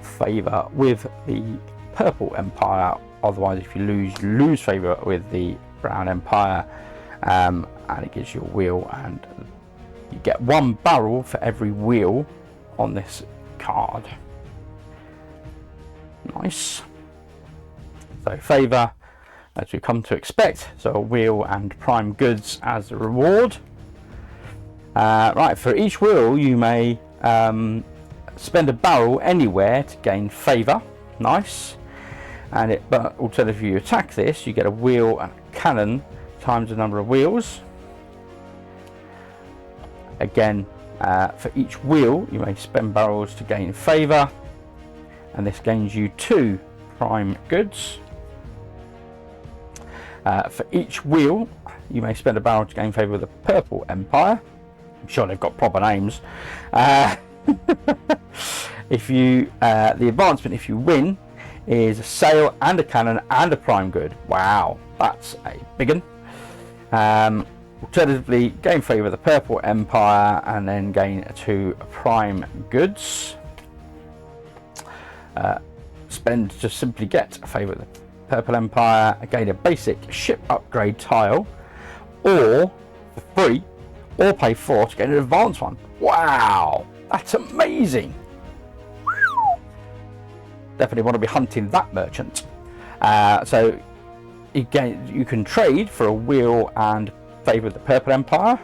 favour with the Purple Empire. Otherwise, if you lose favour with the Brown Empire, and it gives you a wheel, and you get 1 barrel for every wheel on this card. Nice. So favour, as we come to expect, so a wheel and prime goods as a reward. Right, for each wheel you may spend a barrel anywhere to gain favour. Nice. But alternatively, you attack this, you get a wheel and a cannon times the number of wheels. Again, for each wheel you may spend barrels to gain favour, and this gains you 2 prime goods. For each wheel you may spend a barrel to gain favour with the Purple Empire. I'm sure they've got proper names. If you the advancement, if you win, is a sail and a cannon and a prime good. Wow, that's a big one. Alternatively, gain favour with the Purple Empire and then gain 2 prime goods. Just simply get a favour with the Purple Empire, gain a basic ship upgrade tile, or for free, or pay 4 to get an advanced one. Wow, that's amazing. Definitely want to be hunting that merchant. So you can trade for a wheel and favour with the Purple Empire,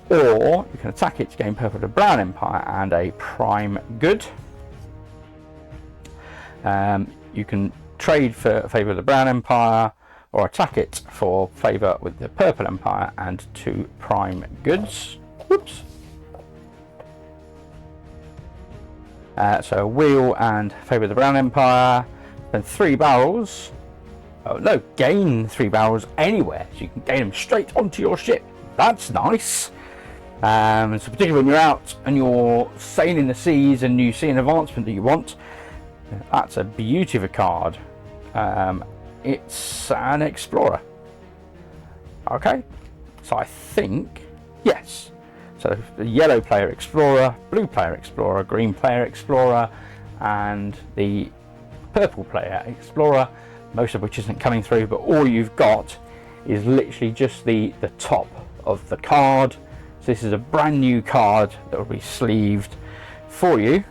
or you can attack it to gain purple with the Brown Empire and a prime good. You can trade for favour with the Brown Empire, or attack it for favour with the Purple Empire and 2 prime goods. Whoops. So a wheel and favour of the Brown Empire, then 3 barrels Oh no, gain 3 barrels anywhere, so you can gain them straight onto your ship. That's nice. So particularly when you're out and you're sailing the seas and you see an advancement that you want, that's a beauty of a card. It's an explorer. Okay, so I think yes. So the yellow player explorer, blue player explorer, green player explorer, and the purple player explorer, most of which isn't coming through, but all you've got is literally just the top of the card. So this is a brand new card that will be sleeved for you.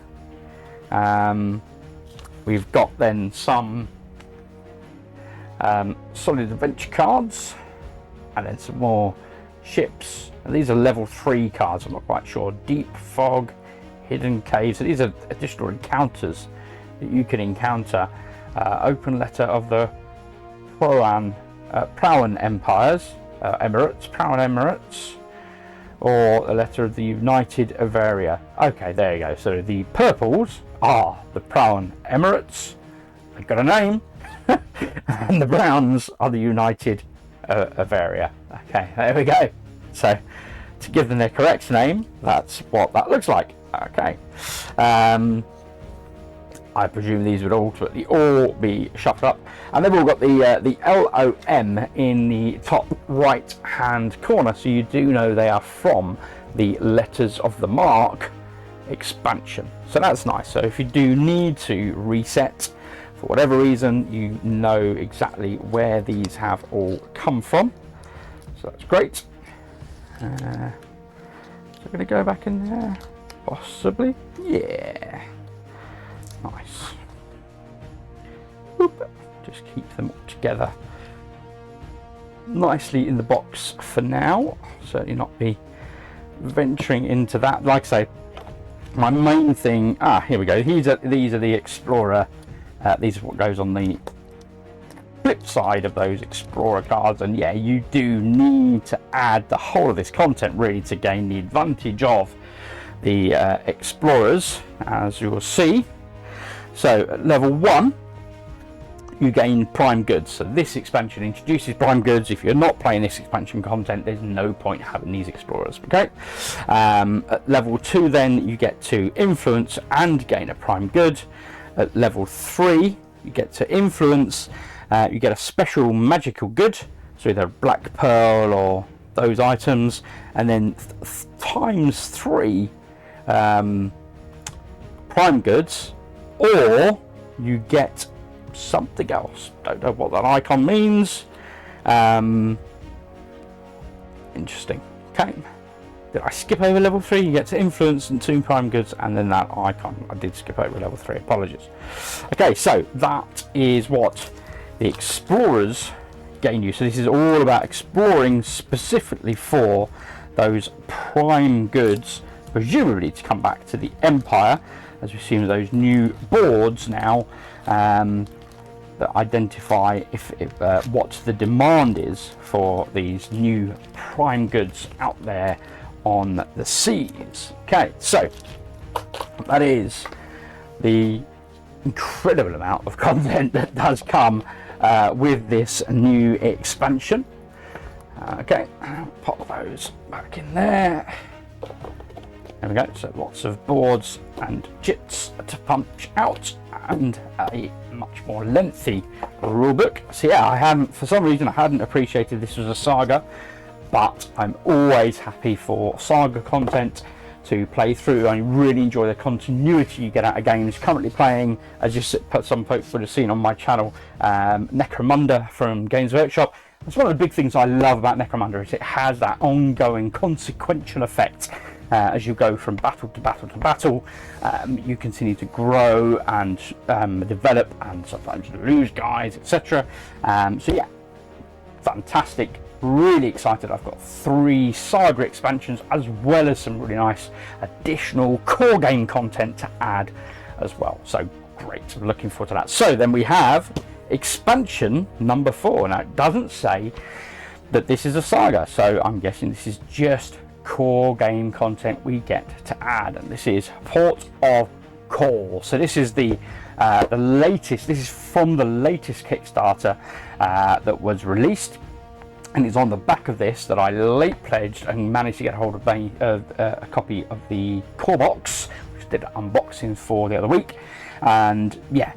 We've got then some solid adventure cards, and then some more ships. And these are level 3 cards, I'm not quite sure. Deep Fog, Hidden Caves. So these are additional encounters that you can encounter. Open Letter of the Prauen Empires, Prauen Emirates, or the Letter of the United Averia. Okay, there you go. So the purples are the Prauen Emirates. They've got a name. And the browns are the United Averia. Okay, there we go. So to give them their correct name, that's what that looks like. Okay. I presume these would ultimately all be shuffled up, and they've all got the LOM in the top right hand corner, so you do know they are from the Letters of the Marque expansion. So that's nice. So if you do need to reset for whatever reason, you know exactly where these have all come from. So that's great. So I'm going to go back in there, possibly. Yeah. Nice. Oop. Just keep them all together nicely in the box for now. Certainly not be venturing into that. Like I say, my main thing. Here we go. These are the Explorer. These are what goes on the flip side of those Explorer cards. And yeah, you do need to add the whole of this content really to gain the advantage of the Explorers, as you will see. So at level 1, you gain prime goods. So this expansion introduces prime goods. If you're not playing this expansion content, there's no point having these explorers. Okay. At level 2, then you get to influence and gain a prime good. At level 3, you get to influence. You get a special magical good, so either black pearl or those items, and then times 3 prime goods. Or you get something else. Don't know what that icon means. Interesting. Okay. Did I skip over level 3? You get to influence and 2 prime goods, and then that icon. I did skip over level 3. Apologies. Okay, so that is what the Explorers gain you. So this is all about exploring specifically for those prime goods, presumably to come back to the Empire, as we've seen with those new boards now that identify if what the demand is for these new prime goods out there on the seas. Okay, so that is the incredible amount of content that does come with this new expansion. Okay, pop those back in there. There we go. So lots of boards and chits to punch out, and a much more lengthy rulebook. So yeah, for some reason I hadn't appreciated this was a Saga, but I'm always happy for Saga content to play through. I really enjoy the continuity you get out of games. Currently playing, as some folks would have seen on my channel, Necromunda from Games Workshop. That's one of the big things I love about Necromunda, is it has that ongoing consequential effect. As you go from battle to battle to battle, you continue to grow and develop, and sometimes lose guys, etc. So yeah, fantastic. Really excited. I've got 3 Saga expansions, as well as some really nice additional core game content to add as well. So great. I'm looking forward to that. So then we have expansion number 4. Now it doesn't say that this is a Saga, so I'm guessing this is just core game content we get to add, and this is Port of Call. So this is the the latest. This is from the latest Kickstarter that was released, and it's on the back of this that I late pledged and managed to get hold of a copy of the core box, which I did unboxing for the other week. And yeah,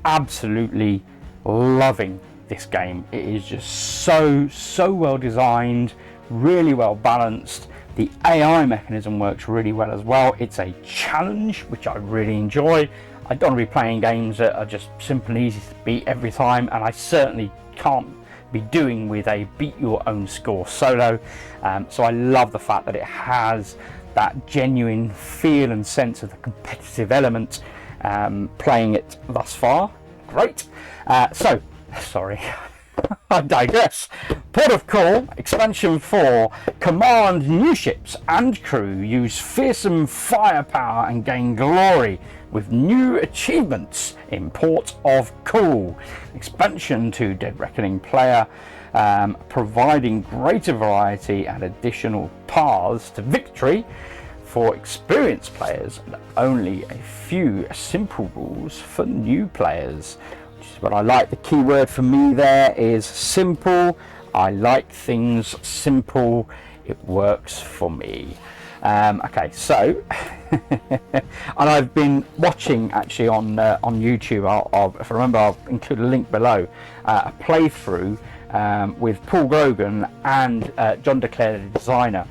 absolutely loving this game. It is just so well designed, really well balanced. The AI mechanism works really well as well. It's a challenge, which I really enjoy. I don't want to be playing games that are just simple and easy to beat every time, and I certainly can't be doing with a beat your own score solo. So I love the fact that it has that genuine feel and sense of the competitive element. Playing it thus far, great. So, sorry, I digress. Port of Call, Expansion 4. Command new ships and crew, use fearsome firepower and gain glory with new achievements in Port of Call. Expansion to Dead Reckoning player, providing greater variety and additional paths to victory for experienced players, and only a few simple rules for new players. Which is what I like. The key word for me there is simple. I like things simple. It works for me. Okay, so and I've been watching actually on YouTube. If I remember, I'll include a link below. A playthrough with Paul Grogan and John Declare, the designer.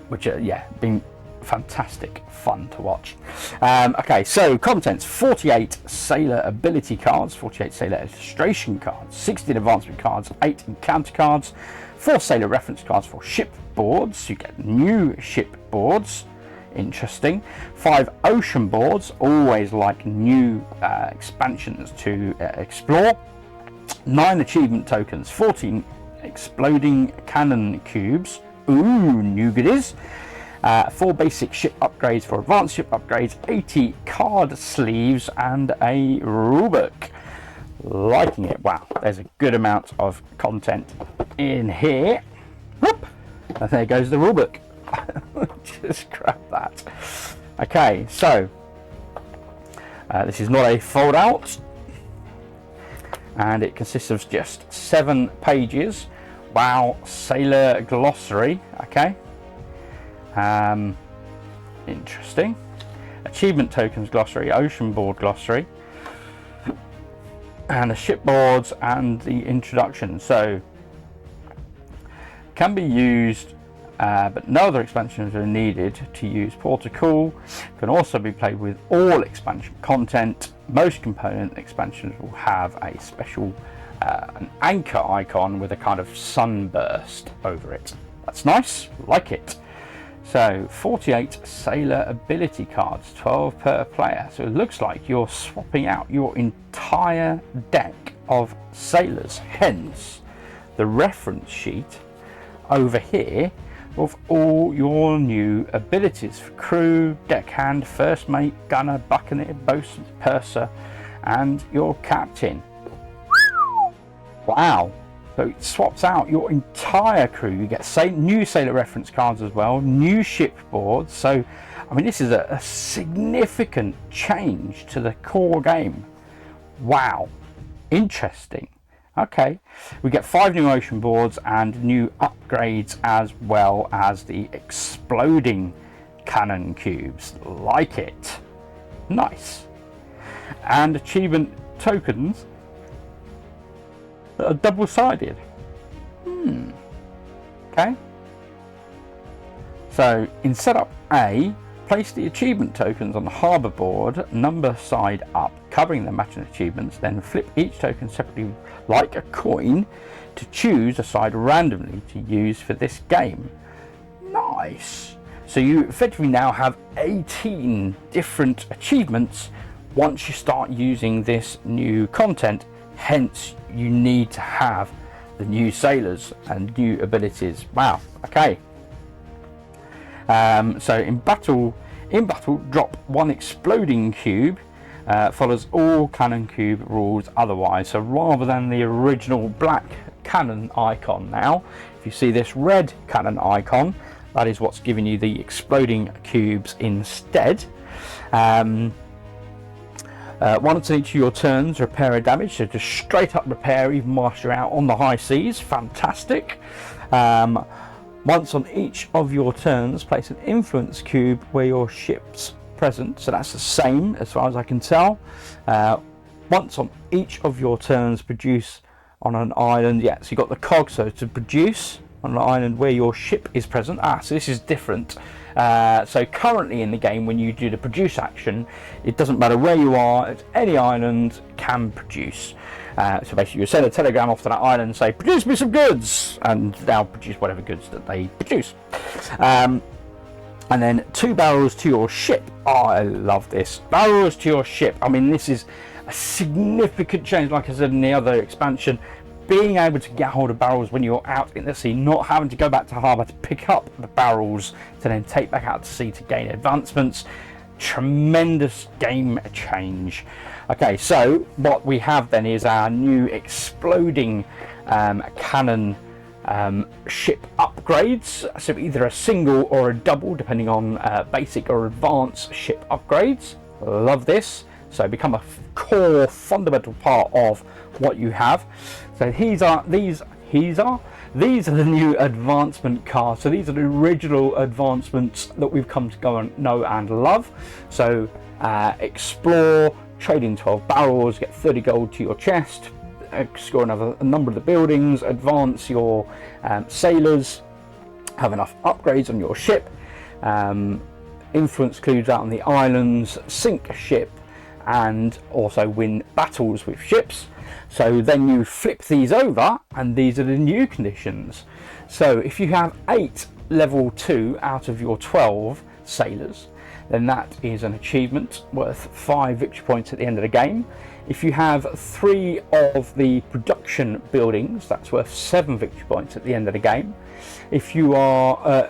Which yeah, been fantastic fun to watch. Okay, so contents: 48 sailor ability cards, 48 sailor illustration cards, 16 advancement cards, 8 encounter cards, 4 sailor reference cards, 4 ship boards. You get new ship boards, interesting. 5 ocean boards, always like new expansions to explore. 9 achievement tokens, 14 exploding cannon cubes. Ooh, new goodies. 4 basic ship upgrades, 4 advanced ship upgrades, 80 card sleeves, and a rulebook. Liking it. Wow, there's a good amount of content in here. Whoop. And there goes the rulebook. Just grab that. Okay, so this is not a fold out, and it consists of just 7 pages. Wow, sailor glossary. Okay, interesting. Achievement tokens glossary, ocean board glossary, and the shipboards and the introduction. So can be used, but no other expansions are needed to use Port of Call. Can also be played with all expansion content. Most component expansions will have a special an anchor icon with a kind of sunburst over it. That's nice, like it. So 48 sailor ability cards, 12 per player. So it looks like you're swapping out your entire deck of sailors, hence the reference sheet over here of all your new abilities for crew, deckhand, first mate, gunner, buccaneer, boatswain, purser, and your captain. Wow, so it swaps out your entire crew. You get new sailor reference cards as well, new ship boards. So I mean, this is a significant change to the core game. Wow, interesting. Okay, we get 5 new ocean boards and new upgrades, as well as the exploding cannon cubes. Like it. Nice. And achievement tokens that are double-sided. Okay. So in setup A, place the achievement tokens on the harbour board, number side up, covering the matching achievements, then flip each token separately like a coin to choose a side randomly to use for this game. Nice. So you effectively now have 18 different achievements once you start using this new content. Hence, you need to have the new sailors and new abilities. Wow. Okay. So in battle, drop 1 exploding cube. Follows all cannon cube rules otherwise. So rather than the original black cannon icon, now if you see this red cannon icon, that is what's giving you the exploding cubes instead. Once on each of your turns, repair a damage, so just straight up repair even whilst you're out on the high seas. Fantastic. Once on each of your turns, place an influence cube where your ship's present, so that's the same as far as I can tell. Once on each of your turns, produce on an island, yeah, so you've got the cog, so to produce on an island where your ship is present. So this is different. So currently in the game, when you do the produce action, it doesn't matter where you are, it's any island can produce. So basically you send a telegram off to that island and say, produce me some goods, and they'll produce whatever goods that they produce. And then 2 barrels to your ship. I love this. Barrels to your ship. I mean, this is a significant change, like I said in the other expansion. Being able to get hold of barrels when you're out in the sea, not having to go back to harbour to pick up the barrels to then take back out to sea to gain advancements. Tremendous game change. Okay, so what we have then is our new exploding cannon ship upgrades. So either a single or a double, depending on basic or advanced ship upgrades. Love this. So become a core fundamental part of what you have. So these are the new advancement cards. So these are the original advancements that we've come to go and know and love. So explore, trade in 12 barrels, get 30 gold to your chest, score a number of the buildings, advance your sailors, have enough upgrades on your ship, influence clues out on the islands, sink a ship, and also win battles with ships. So then you flip these over, and these are the new conditions. So if you have 8 level 2 out of your 12 sailors, then that is an achievement worth 5 victory points at the end of the game. If you have 3 of the production buildings, that's worth 7 victory points at the end of the game. If you are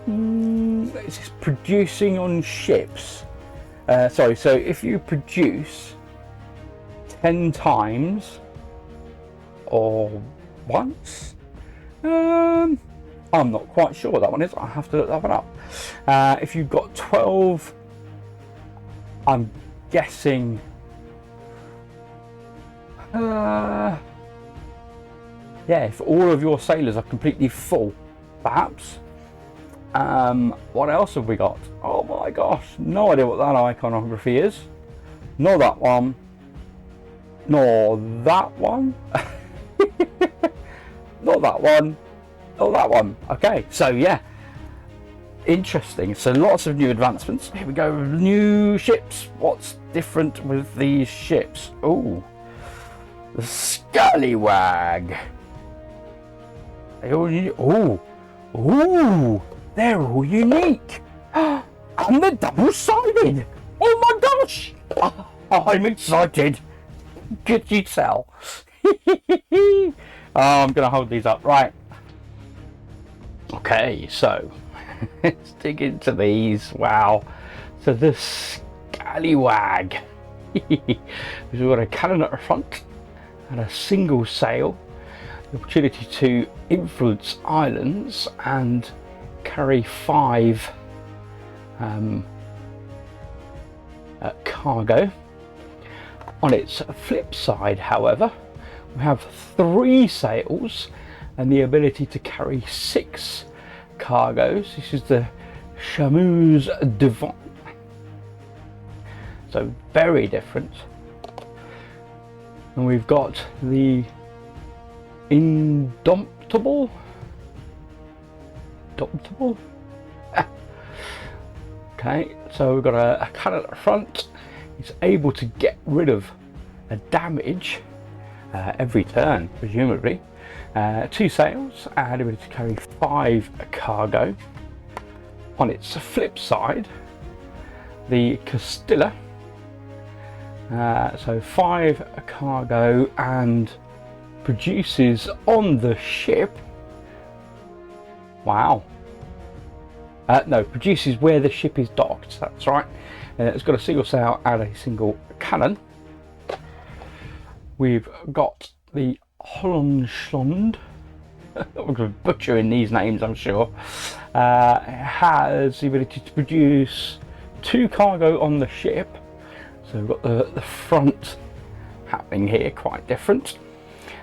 is this producing on ships, so if you produce 10 times or once, I'm not quite sure what that one is. I have to look that one up. If you've got 12, I'm guessing yeah, if all of your sailors are completely full, perhaps. What else have we got? Oh my gosh, no idea what that iconography is. Nor that one. Nor that one. Not that one. Not that one. Okay, so yeah. Interesting. So lots of new advancements. Here we go. New ships. What's different with these ships? Oh, the Scallywag. They all they're all unique. And they're double-sided. Oh my gosh! Oh, I'm excited. Could you tell? Oh, I'm gonna hold these up. Right. Okay, so let's dig into these. Wow. So the Scallywag. We've got a cannon at the front and a single sail. The opportunity to influence islands and carry 5 cargo. On its flip side, however, we have 3 sails and the ability to carry 6 cargoes. This is the Chameuse Devant. So very different. And we've got the Indomptable. Okay, so we've got a cannon at the front. It's able to get rid of a damage every turn, presumably. 2 sails and ability to carry 5 cargo. On its flip side, the Castilla. So 5 cargo and produces on the ship. Wow. No, produces where the ship is docked. That's right. It's got a single sail and a single cannon. We've got the Hollandschland. I'm going to butcher in these names, I'm sure. It has the ability to produce 2 cargo on the ship So we've got the front happening here, quite different.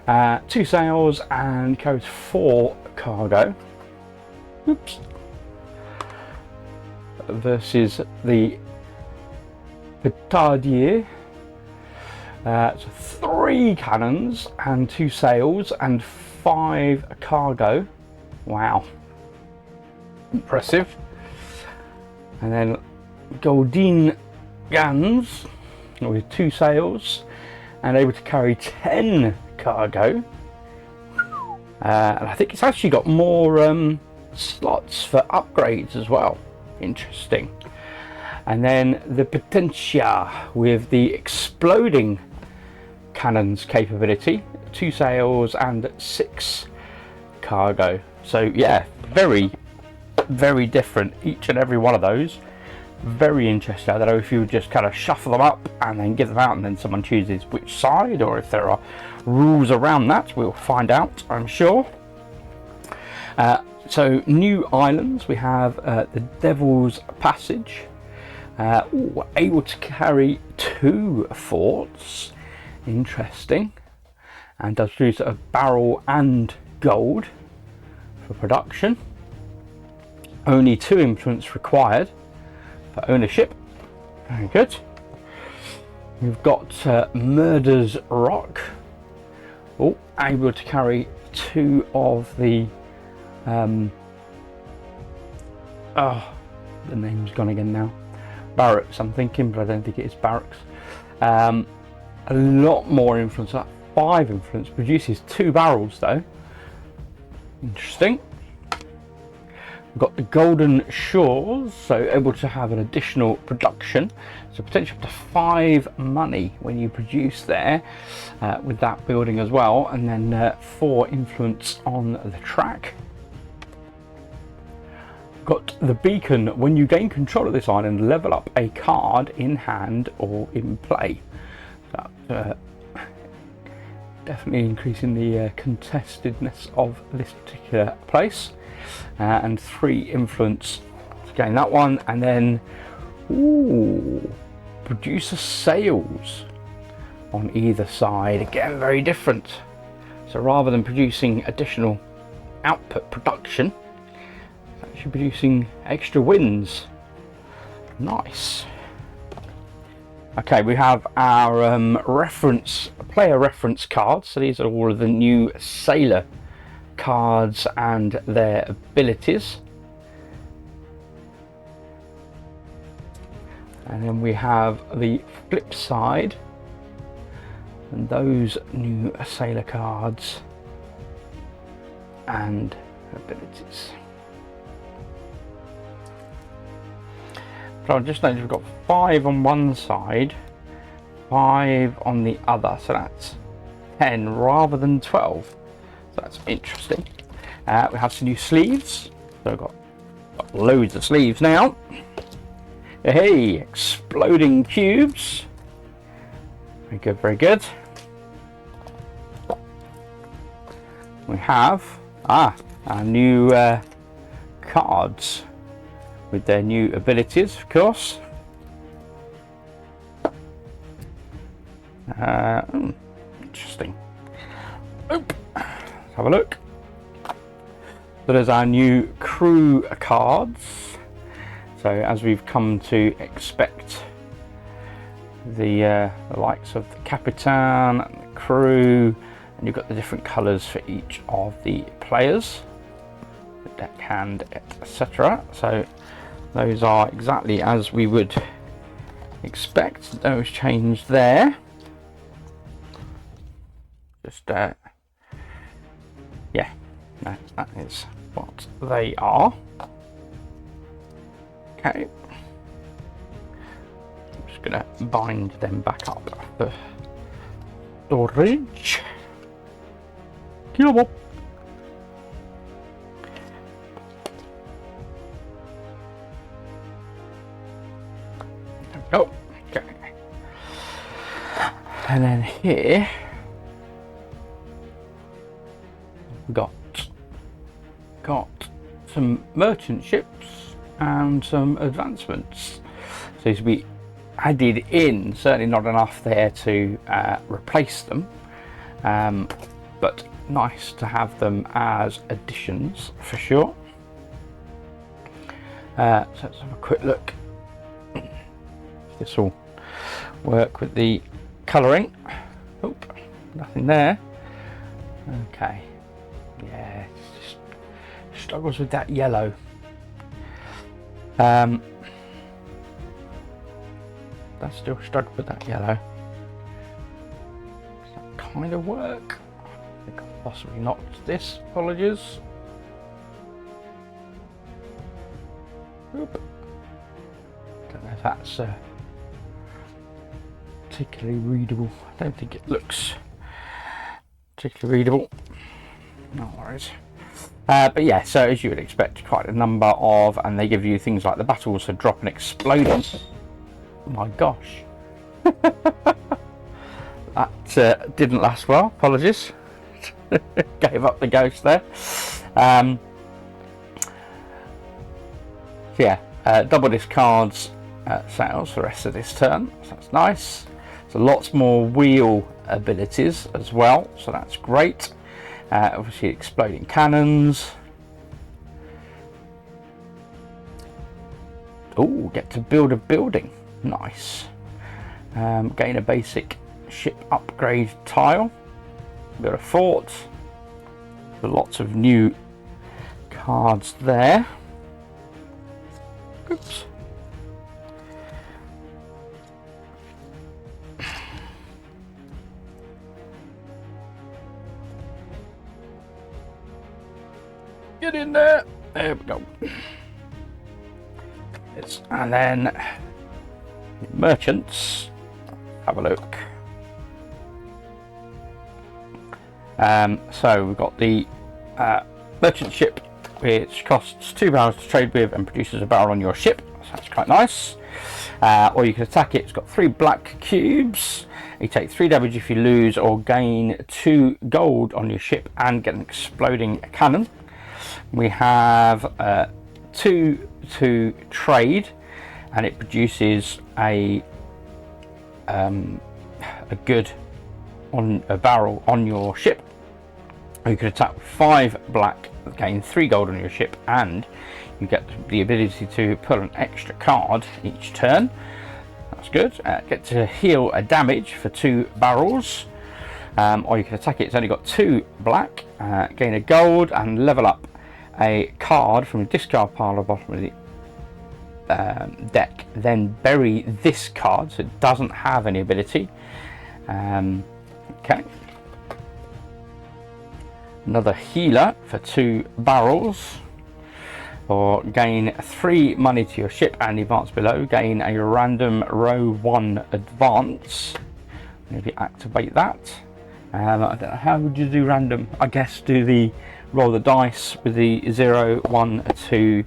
2 sails and carries 4 cargo. Oops. Versus the piratebay. So 3 cannons and 2 sails and 5 cargo. Wow, impressive. And then golden guns with 2 sails and able to carry 10 cargo. And I think it's actually got more slots for upgrades as well. Interesting. And then the Potentia with the exploding cannons capability, 2 sails and 6 cargo. So yeah, very different, each and every one of those. Very interesting. I don't know if you would just kind of shuffle them up and then give them out and then someone chooses which side, or if there are rules around that. We'll find out, I'm sure. So new islands, we have the Devil's Passage. Able to carry 2 forts. Interesting. And does use a barrel and gold for production. Only 2 influence required for ownership. Very good. We've got Murder's Rock. Able to carry 2 of the the name's gone again now. Barracks, I'm thinking, but I don't think it is barracks. A lot more influence. That 5 influence produces 2 barrels though. Interesting. We've got the Golden Shores, so able to have an additional production, so potentially up to 5 money when you produce there with that building as well, and then 4 influence on the track. Got the Beacon. When you gain control of this island, level up a card in hand or in play. So, definitely increasing the contestedness of this particular place. And 3 influence to gain that one, and then producer sails on either side. Again, very different. So rather than producing additional output production, actually producing extra wins. Nice. Okay, we have our player reference cards. So these are all of the new sailor cards and their abilities. And then we have the flip side and those new sailor cards and abilities. So I'll just notice we've got 5 on one side, 5 on the other, so that's 10 rather than 12. So that's interesting. We have some new sleeves. So I've got loads of sleeves now. Hey, exploding cubes. Very good, very good. We have our new cards with their new abilities, of course. Interesting. Let's have a look. So there's our new crew cards. So as we've come to expect, the likes of the Capitan and the crew, and you've got the different colours for each of the players, the deckhand, etc. So those are exactly as we would expect. Those changed there. Just yeah, no, that is what they are. Okay, I'm just gonna bind them back up for storage. Come on. Oh, okay. And then here we've got some merchant ships and some advancements. So we added in, certainly not enough there to replace them, but nice to have them as additions for sure. So let's have a quick look if this will work with the colouring. Oop, nothing there. Okay, yeah, it's just struggles with that yellow. That's still struggling with that yellow. Does that kind of work? I think I've possibly knocked this. Apologies. Oop. Don't know if that's particularly readable. I don't think it looks particularly readable. No worries. But yeah, so as you would expect, quite a number of, and they give you things like the battles for drop and exploding. Oh my gosh. That didn't last well, apologies. Gave up the ghost there. Yeah, double discards sales for the rest of this turn, so that's nice. So lots more wheel abilities as well, so that's great. Obviously exploding cannons. Oh, get to build a building, nice. Gain a basic ship upgrade tile, build a fort. Lots of new cards there. Oops. Get in there. There we go. And then merchants. Have a look. So we've got the merchant ship, which costs 2 barrels to trade with and produces a barrel on your ship. So that's quite nice. Or you can attack it. It's got 3 black cubes. You take 3 damage if you lose, or gain 2 gold on your ship and get an exploding cannon. We have 2 to trade, and it produces a good on a barrel on your ship. You can attack 5 black, gain 3 gold on your ship, and you get the ability to pull an extra card each turn. That's good. Get to heal a damage for 2 barrels, or you can attack it. It's only got 2 black, gain a gold, and level up a card from a discard pile at the bottom of the deck. Then bury this card, so it doesn't have any ability. Okay. Another healer for 2 barrels, or gain 3 money to your ship and advance below. Gain a random row 1 advance. Maybe activate that. I don't know, how would you do random? I guess do the roll the dice with the 0, 1, 2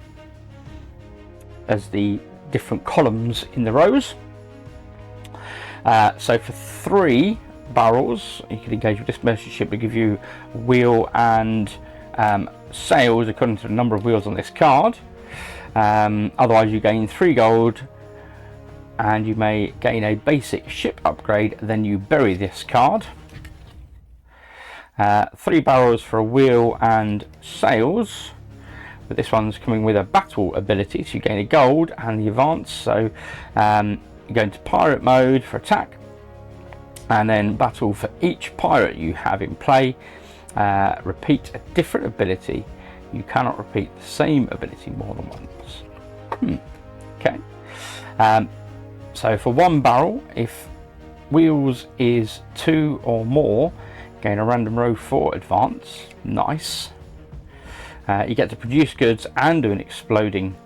as the different columns in the rows. So for 3 barrels, you can engage with this merchant ship to give you wheel and sails according to the number of wheels on this card. Otherwise you gain 3 gold, and you may gain a basic ship upgrade. Then you bury this card. 3 barrels for a wheel and sails, but this one's coming with a battle ability, so you gain a gold and the advance. So you go into pirate mode for attack, and then battle for each pirate you have in play. Repeat a different ability. You cannot repeat the same ability more than once. Okay. So for 1 barrel, if wheels is 2 or more, gain a random row 4 advance. Nice. You get to produce goods and do an exploding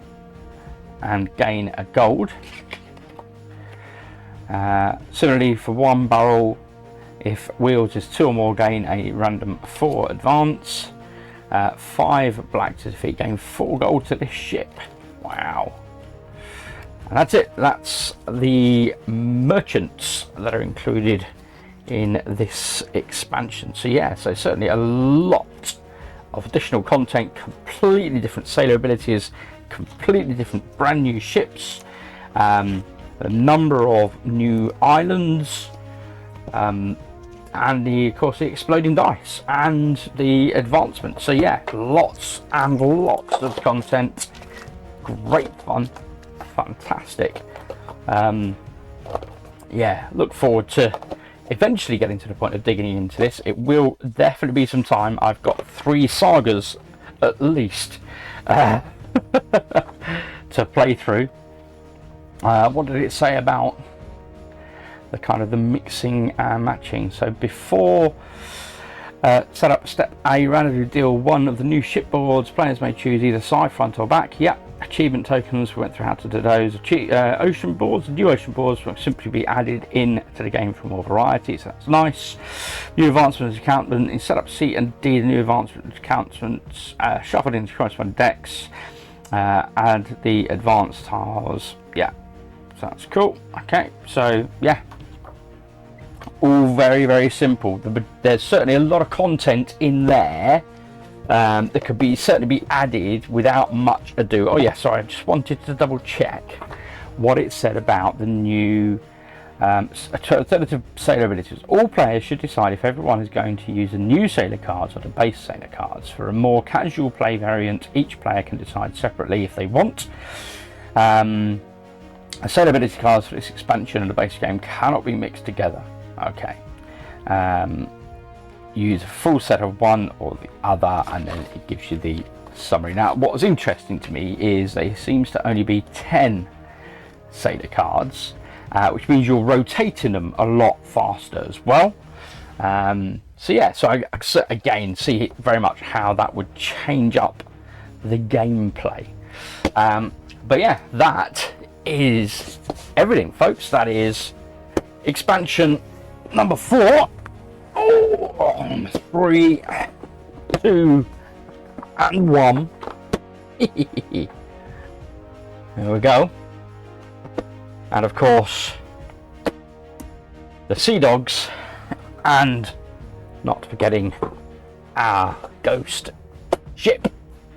and gain a gold. Similarly, for 1 barrel, if wheels is 2 or more, gain a random 4 advance. 5 black to defeat, gain 4 gold to this ship. Wow. And that's it. That's the merchants that are included in this expansion. So yeah, so certainly a lot of additional content, completely different sailor abilities, completely different brand new ships. a number of new islands, and of course the exploding dice and the advancement. So yeah, lots and lots of content, great fun, fantastic. Yeah, look forward to eventually getting to the point of digging into this. It will definitely be some time. I've got 3 sagas at least to play through. What did it say about the kind of the mixing and matching? So before set up step A, randomly deal one of the new shipboards. Players may choose either side, front or back. Yeah. Achievement tokens, we went through how to do those. Ocean boards, new ocean boards will simply be added in to the game for more variety, so that's nice. New advancements encampment in setup C and D, the new advancement encampments shuffled into corresponding decks, and the advanced tiles. Yeah, so that's cool. Okay, so yeah, all very, very simple. There's certainly a lot of content in there that could be certainly be added without much ado. Oh yeah, sorry, I just wanted to double check what it said about the new alternative sailor abilities. All players should decide if everyone is going to use the new sailor cards or the base sailor cards. For a more casual play variant, each player can decide separately if they want. A sailor ability cards for this expansion and the base game cannot be mixed together. Okay. Use a full set of one or the other, and then it gives you the summary. Now, what was interesting to me is there seems to only be 10 sailor cards, which means you're rotating them a lot faster as well. So yeah, so I again see very much how that would change up the gameplay. But yeah, that is everything, folks. That is expansion number 4. 3, 2, and 1. There we go. And of course, the sea dogs, and not forgetting our ghost ship.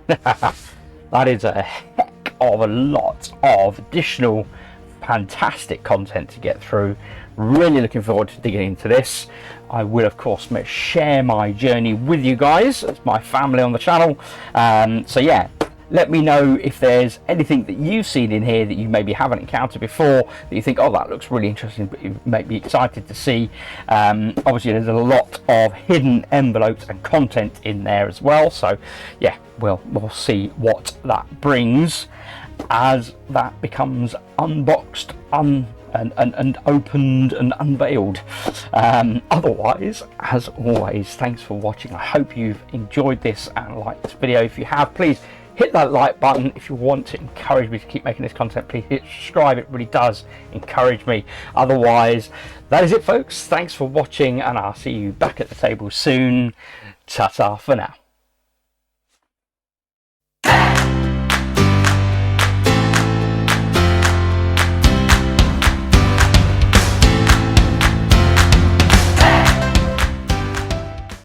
That is a heck of a lot of additional fantastic content to get through. Really looking forward to digging into this. I will of course share my journey with you guys as my family on the channel. So yeah, let me know if there's anything that you've seen in here that you maybe haven't encountered before, that you think, oh, that looks really interesting, but you may be excited to see. Obviously there's a lot of hidden envelopes and content in there as well, so yeah, we'll see what that brings as that becomes unboxed, and opened and unveiled. Otherwise, as always, thanks for watching. I hope you've enjoyed this and liked this video. If you have, please hit that like button. If you want to encourage me to keep making this content, please hit subscribe. It really does encourage me. Otherwise, that is it, folks. Thanks for watching, and I'll see you back at the table soon. Ta-ta for now.